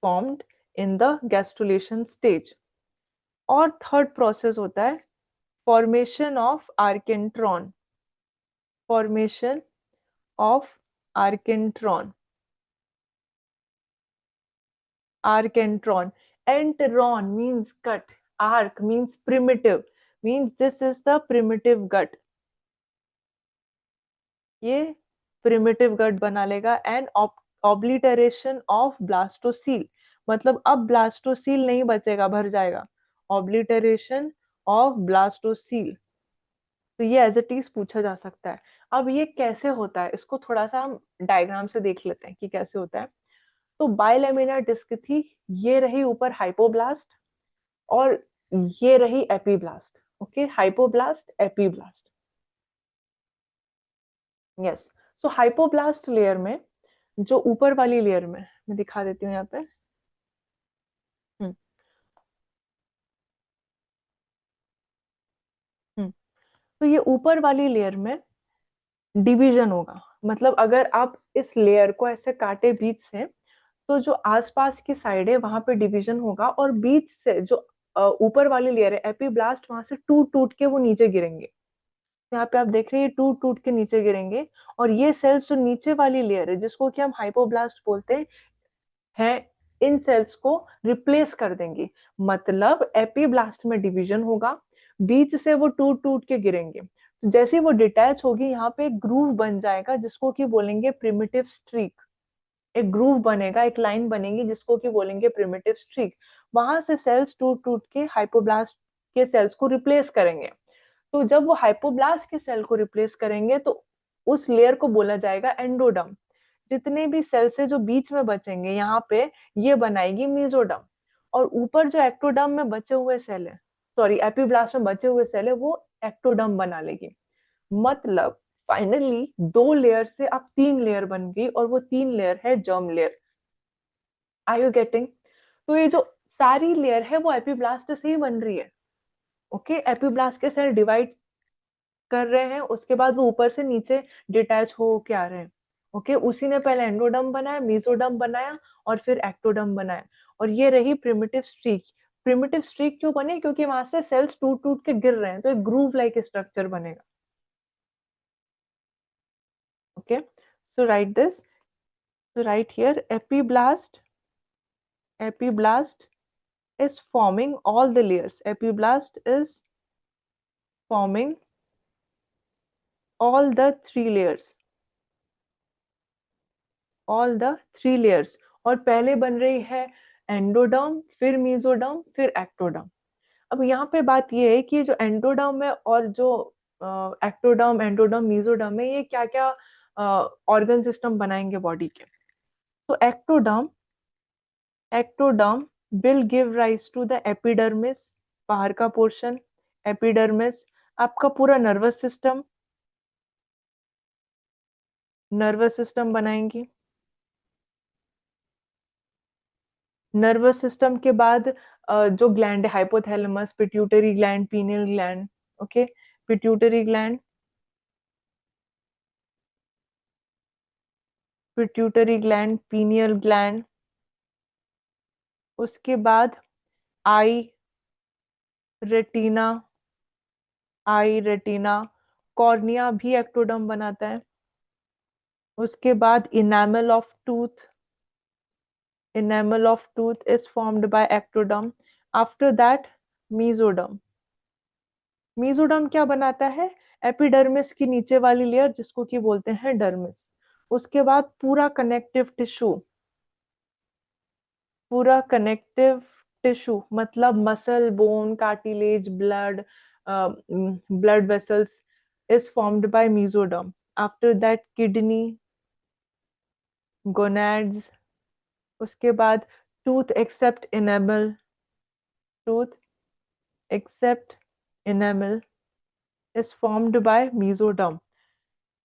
formed in the gastrulation stage. और थर्ड प्रोसेस होता है formation of archenteron, formation of archenteron, archenteron. Enteron means cut, arc means primitive, means this is the primitive gut, ये primitive गट बना लेगा। And obliteration of blastocoel, मतलब अब blastocoel नहीं बचेगा, भर जाएगा। ऑब्लिटरेशन ऑफ ब्लास्टोसील, तो ये एज इट इज पूछा जा सकता है। अब ये कैसे होता है इसको थोड़ा सा हम डायग्राम से देख लेते हैं कि कैसे होता है। तो बायलेमिनार डिस्क थी, ये रही ऊपर हाइपोब्लास्ट और ये रही epiblast. Okay, hypoblast, epiblast. Yes, so hypoblast layer में, जो ऊपर वाली लेयर में, मैं दिखा देती हूँ यहाँ पे। हम्म हम्म तो ये ऊपर वाली लेयर में डिवीजन होगा। मतलब अगर आप इस लेयर को ऐसे काटे बीच से, तो जो आसपास की साइड है वहां पे डिवीजन होगा, और बीच से जो ऊपर वाली लेयर है एपीब्लास्ट, वहां से टूट टूट के वो नीचे गिरेंगे। यहाँ पे आप देख रहे हैं टूट टूट के नीचे गिरेंगे, और ये सेल्स जो नीचे वाली लेयर है जिसको कि हम हाइपोब्लास्ट बोलते हैं, इन सेल्स को रिप्लेस कर देंगी। मतलब एपीब्लास्ट में डिवीजन होगा, बीच से वो टूट टूट के गिरेंगे। तो जैसे वो डिटैच होगी, यहाँ पे एक ग्रूव बन जाएगा जिसको कि बोलेंगे प्रिमिटिव स्ट्रीक। एक ग्रूव बनेगा, एक लाइन बनेगी जिसको कि बोलेंगे प्रिमिटिव स्ट्रीक। वहां से सेल्स टूट टूट के हाइपोब्लास्ट के सेल्स को रिप्लेस करेंगे। तो जब वो हाइपोब्लास्ट के सेल को रिप्लेस करेंगे तो उस लेयर को बोला जाएगा एंडोडर्म। जितने भी सेल्स है जो बीच में बचेंगे यहाँ पे, ये बनाएगी मीजोडर्म। और ऊपर जो एक्टोडर्म में बचे हुए सेल है, सॉरी एपिब्लास्ट में बचे हुए सेल है, वो एक्टोडर्म बना लेगी। मतलब फाइनली 2 लेयर से अब 3 लेयर बन गई, और वो 3 लेयर है germ layer. Are you getting? तो ये जो सारी लेयर है वो एपिब्लास्ट से ही बन रही है। ओके, एपिब्लास्ट के सेल डिवाइड कर रहे हैं, उसके बाद वो ऊपर से नीचे डिटैच हो के आ रहे हैं। ओके, उसी ने पहले एंडोडर्म बनाया, मीजोडर्म बनाया, और फिर एक्टोडर्म बनाया। और ये रही प्रिमिटिव स्ट्रीक। प्रिमिटिव स्ट्रीक क्यों बने? क्योंकि वहां से सेल्स टूट टूट के गिर रहे हैं, तो एक ग्रूव लाइक स्ट्रक्चर बनेगा। Okay, so right this, so right here epiblast, epiblast is forming all the layers. Epiblast is forming all the three layers. All the three layers. और पहले बन रही है एंडोडर्म, फिर मीजोडर्म, फिर एक्टोडर्म। अब यहाँ पे बात ये है कि जो एंडोडर्म है और जो एक्टोडर्म, एंडोडर्म, मीजोडर्म है, ये क्या क्या ऑर्गन सिस्टम बनाएंगे बॉडी के। तो ectoderm will give rise to the epidermis, बाहर का पोर्शन। एपिडर्मिस आपका पूरा नर्वस सिस्टम बनाएंगी। नर्वस सिस्टम के बाद जो ग्लैंड है, hypothalamus, pituitary gland, pineal gland. Okay, pituitary gland, pineal gland. उसके बाद आई रेटिना, कॉर्निया भी एक्टोडर्म बनाता है। उसके बाद enamel of tooth is formed by ectoderm. After that, mesoderm. Mesoderm क्या बनाता है? एपिडर्मिस की नीचे वाली लेयर, जिसको कि बोलते हैं डर्मिस। उसके बाद पूरा कनेक्टिव टिश्यू मतलब muscle, bone, cartilage, blood vessels is formed by mesoderm. After that kidney, gonads. उसके बाद tooth except enamel is formed by mesoderm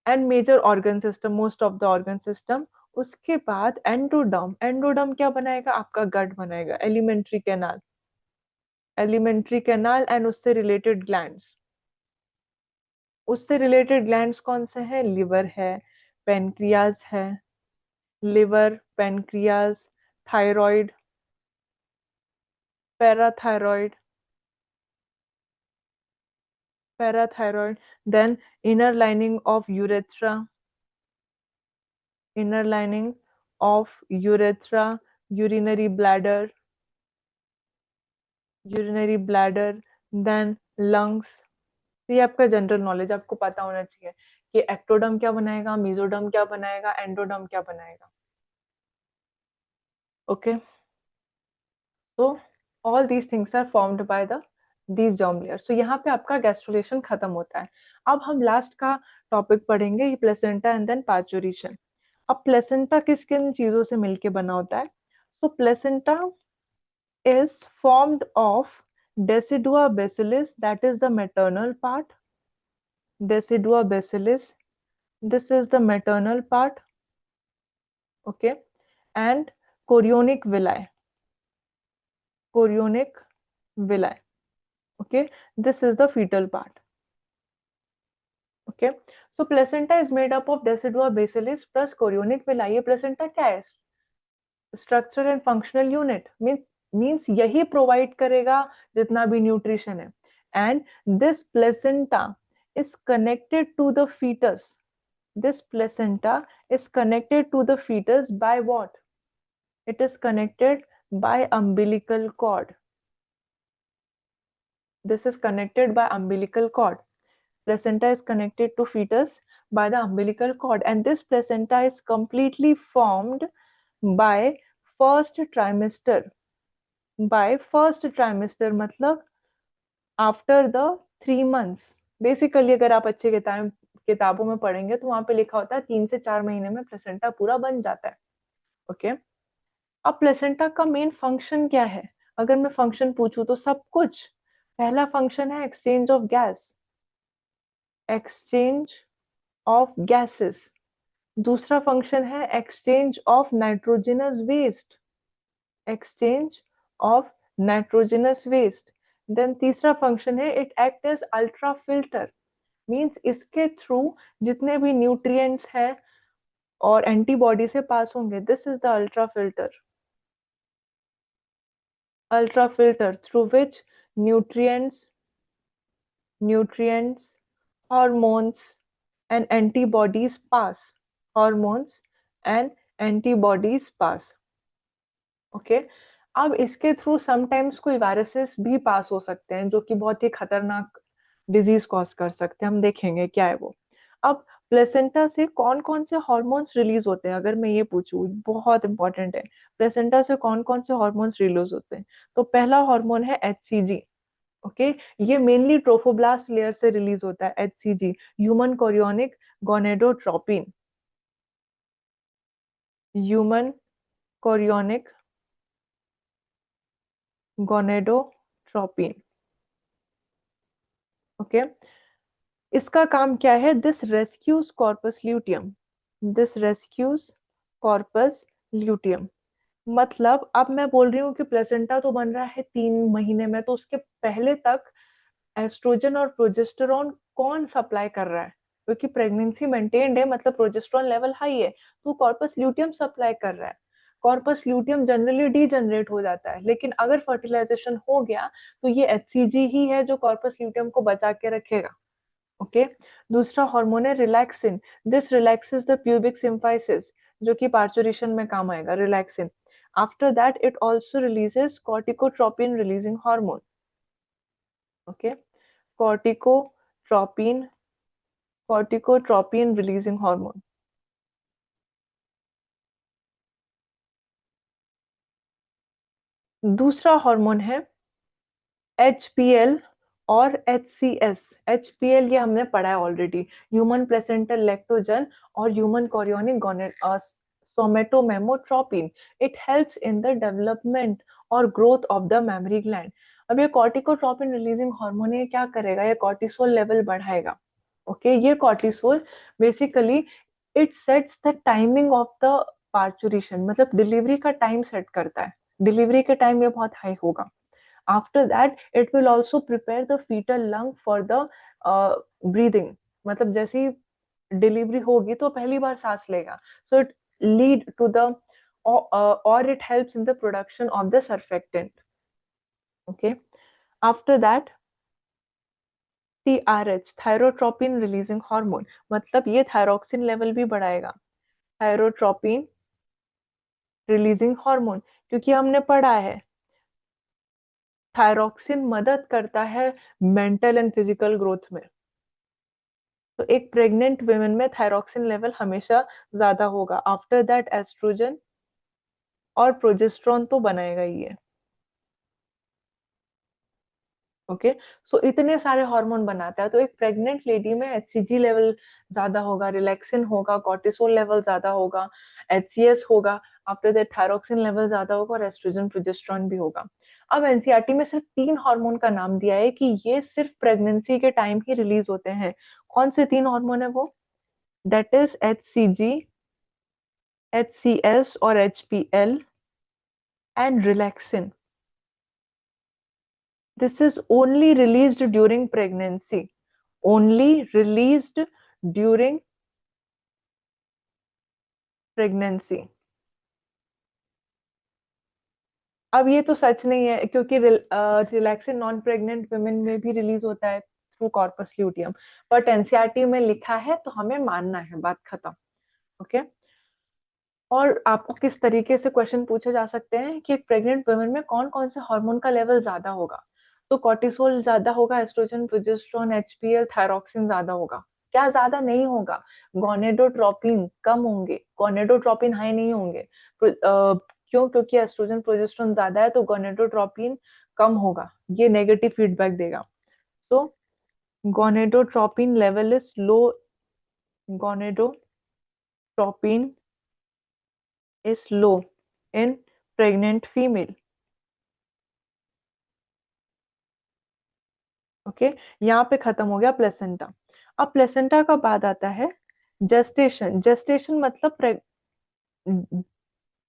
and major organ system, most of the organ system. उसके बाद endoderm क्या बनाएगा? आपका gut बनाएगा, alimentary canal and उससे related glands कौन से हैं? लिवर है, पेनक्रियाज है, thyroid, parathyroid, then inner lining of urethra, urinary bladder, then lungs. ये आपका जनरल नॉलेज, आपको पता होना चाहिए कि एक्टोडर्म क्या बनाएगा, मेसोडर्म क्या बनाएगा, एंडोडर्म क्या बनाएगा। ओके, तो all these things are formed by these germ layer. So यहाँ पे आपका गैस्ट्रुलेशन खत्म होता है। अब हम लास्ट का टॉपिक पढ़ेंगे, ये प्लेसेंटा एंड देन पार्चुरेशन। अब प्लेसेंटा किस किन चीजों से मिलके बना होता है? सो placenta is formed of decidua bacillus, that is the maternal part. Decidua bacillus, this is the maternal part. Okay, and chorionic villi. Okay, this is the fetal part. Okay, so placenta is made up of decidua bacillus plus chorionic villi. ये placenta क्या है? Structure and functional unit, means यही provide करेगा जितना भी nutrition है। And this placenta is connected to the fetus, by what? It is connected by umbilical cord. This is connected by umbilical cord. Placenta is connected to fetus by the umbilical cord, and this placenta is completely formed by first trimester. मतलब after the 3 months। Basically अगर आप अच्छे किताबों में पढ़ेंगे तो वहां पे लिखा होता है 3 से 4 महीने में प्लेसेंटा पूरा बन जाता है। ओके, अब प्लेसेंटा का मेन फंक्शन क्या है? अगर मैं फंक्शन पूछूं तो सब कुछ। पहला फंक्शन है एक्सचेंज ऑफ गैसेस। दूसरा फंक्शन है exchange of nitrogenous waste. Then तीसरा फंक्शन है it act as ultra filter, means इसके थ्रू जितने भी न्यूट्रिएंट्स हैं और एंटीबॉडी से पास होंगे। This is the ultra filter through which nutrients, hormones and antibodies pass. Okay, अब इसके थ्रू समटाइम्स कोई वायरसेस भी पास हो सकते हैं जो कि बहुत ही खतरनाक डिजीज कॉज कर सकते हैं, हम देखेंगे क्या है वो। अब प्लेसेंटा से कौन कौन से हॉर्मोन्स रिलीज होते हैं, अगर मैं ये पूछूं, बहुत इंपॉर्टेंट है। प्लेसेंटा से कौन कौन से हॉर्मोन्स रिलीज होते हैं? तो पहला हार्मोन है HCG। ओके, ये मेनली ट्रोफोब्लास्ट लेयर से रिलीज होता है HCG, human chorionic gonadotropin. Human chorionic gonadotropin. Okay, इसका काम क्या है? This rescues corpus luteum. This rescues corpus luteum. मतलब अब मैं बोल रही हूँ कि प्लेसेंटा तो बन रहा है 3 महीने में, तो उसके पहले तक एस्ट्रोजन और प्रोजेस्टेरॉन कौन सप्लाई कर रहा है? क्योंकि प्रेगनेंसी मेंटेन्ड है, मतलब प्रोजेस्टेरॉन लेवल हाई है, तो कॉर्पस ल्यूटियम सप्लाई कर रहा है। कॉर्पस ल्यूटियम जनरली डीजनरेट हो जाता है, लेकिन अगर फर्टिलाइजेशन हो गया तो ये HCG ही है जो कॉर्पस ल्यूटियम को बचा के रखेगा। ओके, दूसरा हार्मोन है relaxin. This relaxes the pubic symphysis, जो कि पार्चुरेशन में काम आएगा, relaxin. After that it also releases corticotropin releasing hormone. Okay, corticotropin, corticotropin releasing hormone. दूसरा हार्मोन है HPL और HCS। HPL ये हमने पढ़ा है ऑलरेडी, ह्यूमन प्लेसेंटल लैक्टोजन और human chorionic somatomammotropin. It helps in the development और growth of the mammary gland. अब ये कॉर्टिकोट्रोपिन रिलीजिंग हार्मोन ये क्या करेगा? ये कॉर्टिसोल लेवल बढ़ाएगा। ओके, ये cortisol basically it sets the timing of the parturition, मतलब डिलीवरी का टाइम सेट करता है। डिलीवरी के टाइम ये बहुत हाई होगा। After that it will also prepare the fetal lung for the breathing, मतलब जैसी डिलीवरी होगी तो पहली बार सांस लेगा, so it lead to the और it helps in the production of the surfactant. Okay, after that TRH, thyrotropin releasing hormone, मतलब ये थायरोक्सिन लेवल भी बढ़ाएगा। थायरोट्रोपिन रिलीजिंग हार्मोन, क्योंकि हमने पढ़ा है थायरोक्सिन मदद करता है मेंटल एंड फिजिकल ग्रोथ में। तो एक प्रेग्नेंट वुमेन में थायरोक्सिन लेवल हमेशा ज्यादा होगा। आफ्टर दैट एस्ट्रोजन और प्रोजेस्ट्रॉन तो बनाएगा ही है। ओके, सो इतने सारे हार्मोन बनाता है, तो एक प्रेग्नेंट लेडी में HCG लेवल ज्यादा होगा, रिलैक्सिन होगा, कॉर्टिसोल लेवल ज्यादा होगा, HCS होगा, आफ्टर दैट थायरोक्सिन लेवल ज्यादा होगा और एस्ट्रोजन प्रोजेस्ट्रॉन भी होगा। अब एनसीईआरटी में सिर्फ 3 हार्मोन का नाम दिया है कि ये सिर्फ प्रेगनेंसी के टाइम ही रिलीज होते हैं। कौन से 3 हार्मोन है वो? दैट इज HCG, HCS और HPL and relaxin. This is only released during pregnancy. Only released during pregnancy. अब ये तो सच नहीं है, क्योंकि रिलैक्सिन नॉन प्रेग्नेंट वुमेन में भी रिलीज होता है through corpus luteum, but NCERT में लिखा है तो हमें मानना है, बात खत्म। ओके, और आपको किस तरीके से क्वेश्चन पूछे जा सकते हैं कि एक प्रेग्नेंट वुमेन में कौन कौन से हार्मोन का लेवल ज्यादा होगा? तो कॉर्टिसोल ज्यादा होगा, एस्ट्रोजन, प्रोजेस्टेरोन, HPL, थायरोक्सिन ज्यादा होगा। क्या ज्यादा नहीं होगा? गोनेडोट्रोपिन कम होंगे, गोनेडोट्रोपिन हाई नहीं होंगे। क्यों? क्योंकि एस्ट्रोजन प्रोजेस्टेरोन ज्यादा है तो गोनेडोट्रोपिन कम होगा, ये नेगेटिव फीडबैक देगा। तो gonadotropin level is low, gonadotropin is low in pregnant female. Okay, यहाँ पे खत्म हो गया प्लेसेंटा। अब प्लेसेंटा का बाद आता है जेस्टेशन। जेस्टेशन मतलब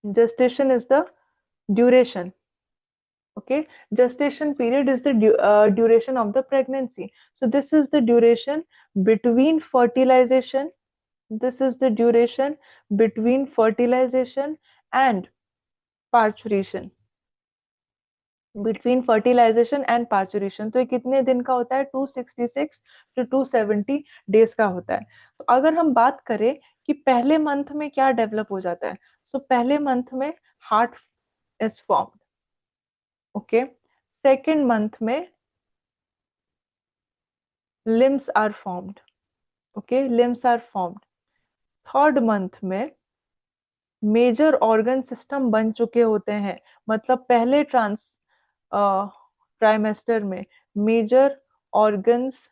gestation is the duration. Okay, gestation period is the duration of the pregnancy. So this is the duration between fertilization. This is the duration between fertilization and parturition. Between fertilization and parturition, तो ये कितने दिन का होता है? 266 to 270 days का होता है। तो अगर हम बात करें कि पहले मंथ में क्या डेवलप हो जाता है, सो पहले मंथ में heart is formed. Okay. Second month में limbs are formed, okay, limbs are formed. Third month में मेजर ऑर्गन सिस्टम बन चुके होते हैं, मतलब पहले ट्राइमेस्टर में मेजर ऑर्गन्स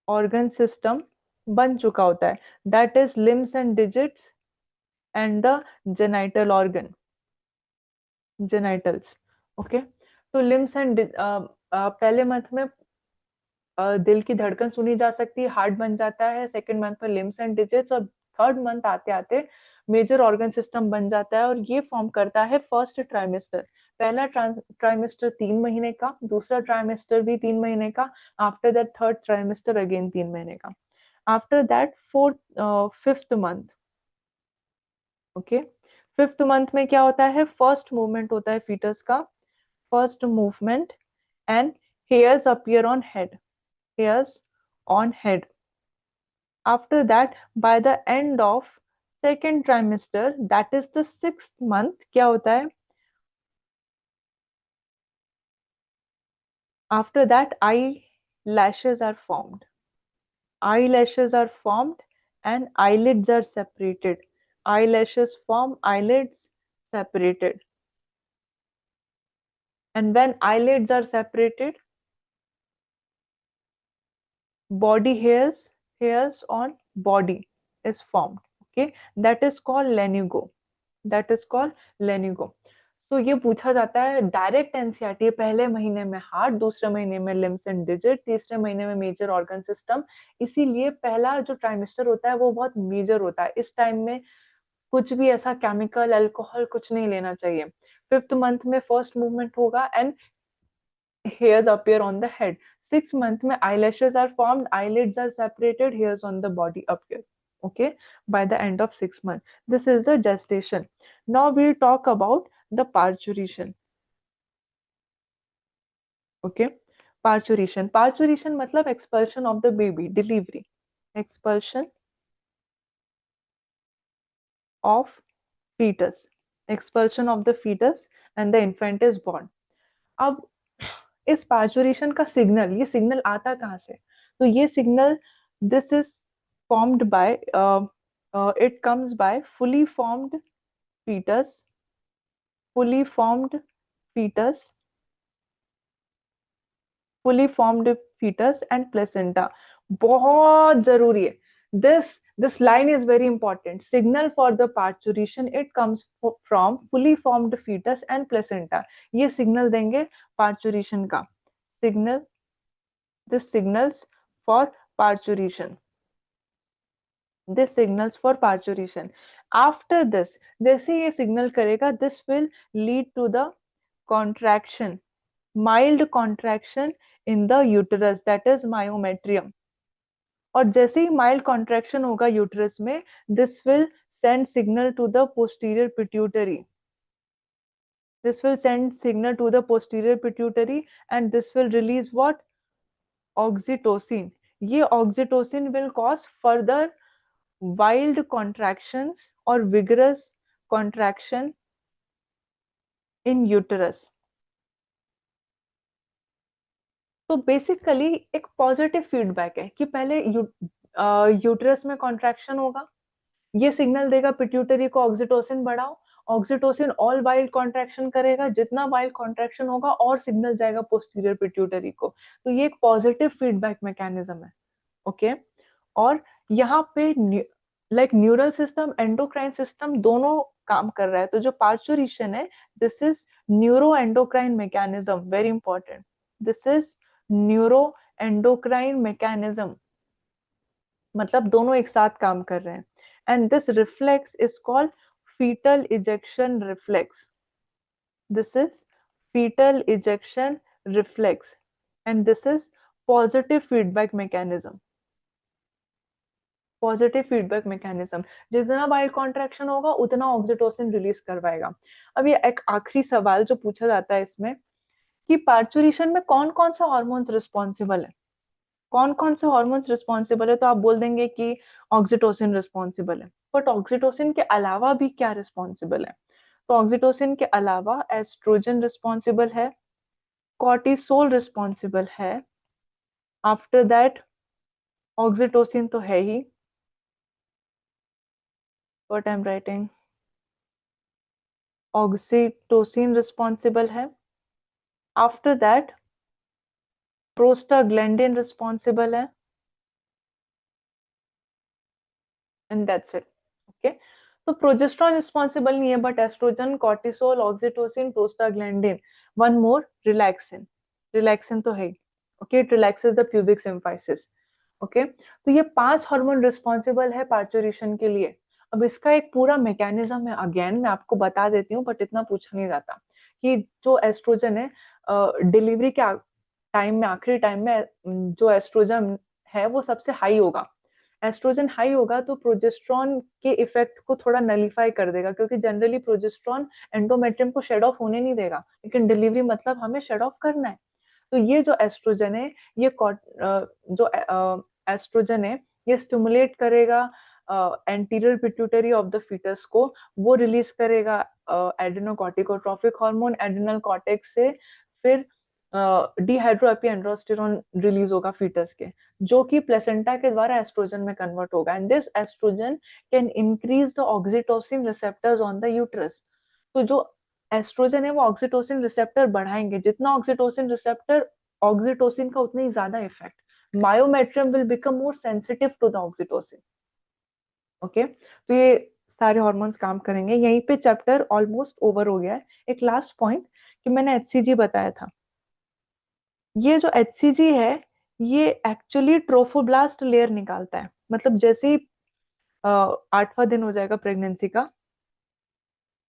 ऑर्गन सिस्टम बन चुका होता है, that is limbs and digits and the genital organ, genitals. Okay, तो लिम्स एंड पहले मंथ में दिल की धड़कन सुनी जा सकती है, हार्ट बन जाता है। सेकंड मंथ में लिम्स एंड डिजिट्स, और थर्ड मंथ आते आते मेजर ऑर्गन सिस्टम बन जाता है, और ये फॉर्म करता है फर्स्ट ट्राइमेस्टर। पहला ट्राइमेस्टर 3 महीने का, दूसरा ट्राइमेस्टर भी 3 महीने का, after that third trimester again 3 महीने का, after that fourth fifth month. Okay, fifth month में क्या होता है, फर्स्ट मूवमेंट होता है फीटस का, first movement, and hairs appear on head, hairs on head. After that, by the end of second trimester, that is the 6th month, क्या होता है, after that eyelashes are formed, eyelashes are formed and eyelids are separated, eyelashes form, eyelids separated, and when eyelids are separated, body hairs on body is formed, okay, that is called lanugo, that is called lanugo. तो ये पूछा जाता है direct NCERT, पहले महीने में heart, दूसरे महीने में लिम्स एंड डिजिट, तीसरे महीने में मेजर ऑर्गन सिस्टम। इसीलिए पहला जो ट्राइमेस्टर होता है वो बहुत मेजर होता है, इस टाइम में कुछ भी ऐसा केमिकल अल्कोहल कुछ नहीं लेना चाहिए। फिफ्थ मंथ में फर्स्ट मूवमेंट होगा and hairs appear on the head. Sixth month में eyelashes are formed, eyelids are separated, hairs on the body appear. Okay, by the end of 6 months. This is the gestation. Now we'll talk about the parturition. Okay, parturition. Parturition मतलब expulsion of the baby, delivery. Expulsion of fetus. Expulsion of the fetus and the infant is born. अब इस parturition का signal, ये signal आता कहाँ से, तो ये signal, this is formed bye, it comes by fully formed fetus, fully formed fetus, fully formed fetus and placenta. बहुत जरूरी है, this line is very important. Signal for the parturition, it comes from fully formed fetus and placenta. ये signal देंगे parturition का, signal, this signals for parturition, this signals for parturition. After this, जैसे ये signal करेगा, this will lead to the contraction, mild contraction in the uterus, that is myometrium. और जैसे ही mild contraction होगा यूटरस में, this will send signal to the posterior pituitary, this will send signal to the posterior pituitary and this will release what, oxytocin. ये oxytocin will cause further wild contractions or vigorous contraction in uterus. तो basically एक positive feedback है कि पहले uterus में contraction होगा, ये signal देगा पिट्यूटरी को ऑक्सीटोसिन बढ़ाओ, ऑक्सीटोसिन ऑल वाइल्ड कॉन्ट्रैक्शन करेगा, जितना वाइल्ड कॉन्ट्रैक्शन होगा और सिग्नल जाएगा पोस्टीरियर पिट्यूटरी को। तो ये एक पॉजिटिव फीडबैक मैकेनिज्म है। ओके, और यहाँ पे न्यूरल सिस्टम, एंडोक्राइन सिस्टम दोनों काम कर रहा है। तो जो पार्चुरेशन है, this is neuro endocrine mechanism, very important, this is neuro endocrine mechanism, मतलब दोनों एक साथ काम कर रहे हैं। And this reflex is called fetal ejection reflex, this is fetal ejection reflex and this is positive feedback mechanism, positive feedback mechanism, जितना wild contraction होगा उतना ऑक्सीटोसिन रिलीज करवाएगा। अब ये एक आखिरी सवाल जो पूछा जाता है इसमें, कि पार्चुरेशन में कौन कौन सा हॉर्मोन्स रिस्पॉन्सिबल है, कौन कौन से हॉर्मोन्स रिस्पॉन्सिबल है, तो आप बोल देंगे कि ऑक्सीटोसिन रिस्पॉन्सिबल है, बट ऑक्सीटोसिन के अलावा भी क्या रिस्पॉन्सिबल है, तो ऑक्सीटोसिन के अलावा एस्ट्रोजन रिस्पॉन्सिबल है, कॉर्टिसोल रिस्पॉन्सिबल है, आफ्टर दैट ऑक्सीटोसिन तो है ही, what I am writing, oxytocin responsible है, आफ्टर दैट प्रोस्टाग्लैंडिन रिस्पॉन्सिबल है, एंड दैट्स इट। ओके, तो प्रोजेस्ट्रॉन रिस्पॉन्सिबल नहीं है, but estrogen, cortisol, oxytocin, prostaglandin, one more, relaxin, relaxin तो है। Okay, it relaxes the pubic symphysis. Okay, तो ये 5 hormone responsible है पार्चुरेशन के लिए। अब इसका एक पूरा मैकेनिज्म है, अगेन मैं आपको बता देती हूँ, बट इतना पूछा नहीं जाता कि जो एस्ट्रोजन है डिलीवरी के टाइम में, आखिरी टाइम में जो एस्ट्रोजन है वो सबसे हाई होगा। एस्ट्रोजन हाई होगा तो प्रोजेस्ट्रॉन के इफेक्ट को थोड़ा नलीफाई कर देगा, क्योंकि जनरली प्रोजेस्ट्रॉन एंडोमेट्रियम को शेड ऑफ होने नहीं देगा, लेकिन डिलीवरी मतलब हमें शेड ऑफ करना है। तो ये जो एस्ट्रोजन है, ये जो एस्ट्रोजन है, ये स्टिमुलेट करेगा anterior pituitary of the fetus को, वो रिलीज करेगा एड्रेनोकॉर्टिकोट्रोफिक हार्मोन एड्रिनल कॉर्टेक्स से, फिर डिहाइड्रोएपिएंड्रोस्टेरोन रिलीज होगा फीटस के, जो कि प्लेसेंटा के द्वारा एस्ट्रोजन में कन्वर्ट होगा, and this estrogen can increase the oxytocin receptors on the uterus. तो जो एस्ट्रोजन है वो ऑक्सीटोसिन रिसेप्टर बढ़ाएंगे, जितना ऑक्सीटोसिन रिसेप्टर, ऑक्सीटोसिन का उतना ही ज्यादा effect, myometrium will become more sensitive to the oxytocin. Okay, तो ये सारे हॉर्मोन्स काम करेंगे। यहीं पे चैप्टर ऑलमोस्ट ओवर हो गया है। एक लास्ट पॉइंट कि मैंने एचसीजी बताया था, ये जो एचसीजी है ये एक्चुअली ट्रोफोब्लास्ट लेयर निकालता है, मतलब जैसे ही 8वां दिन हो जाएगा प्रेगनेंसी का,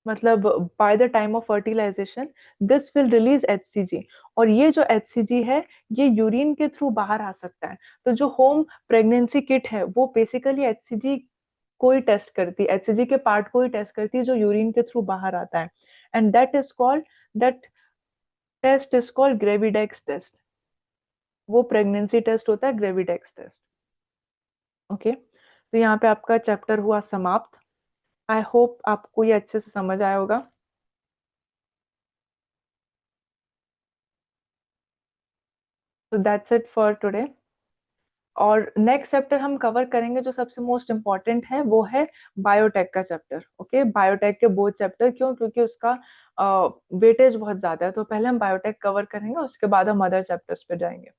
मतलब by the time of fertilization this will release HCG, और ये जो एचसीजी है ये यूरिन के थ्रू बाहर आ सकता है। तो जो होम प्रेगनेंसी किट है वो बेसिकली एचसीजी को ही टेस्ट करती है, एचसीजी के पार्ट को ही टेस्ट करती है जो यूरिन के थ्रू बाहर आता है, and that test is called gravidex test. वो प्रेगनेंसी टेस्ट होता है, ग्रेविडेक्स टेस्ट। ओके, तो यहाँ पे आपका चैप्टर हुआ समाप्त। आई होप आपको ये अच्छे से समझ आया होगा। तो दैट्स इट फॉर टुडे। और नेक्स्ट चैप्टर हम कवर करेंगे जो सबसे मोस्ट इम्पॉर्टेंट है, वो है बायोटेक का चैप्टर। ओके, बायोटेक के बोथ चैप्टर, क्यों? क्योंकि उसका वेटेज बहुत ज्यादा है, तो पहले हम बायोटेक कवर करेंगे, उसके बाद हम अदर चैप्टर्स पे जाएंगे।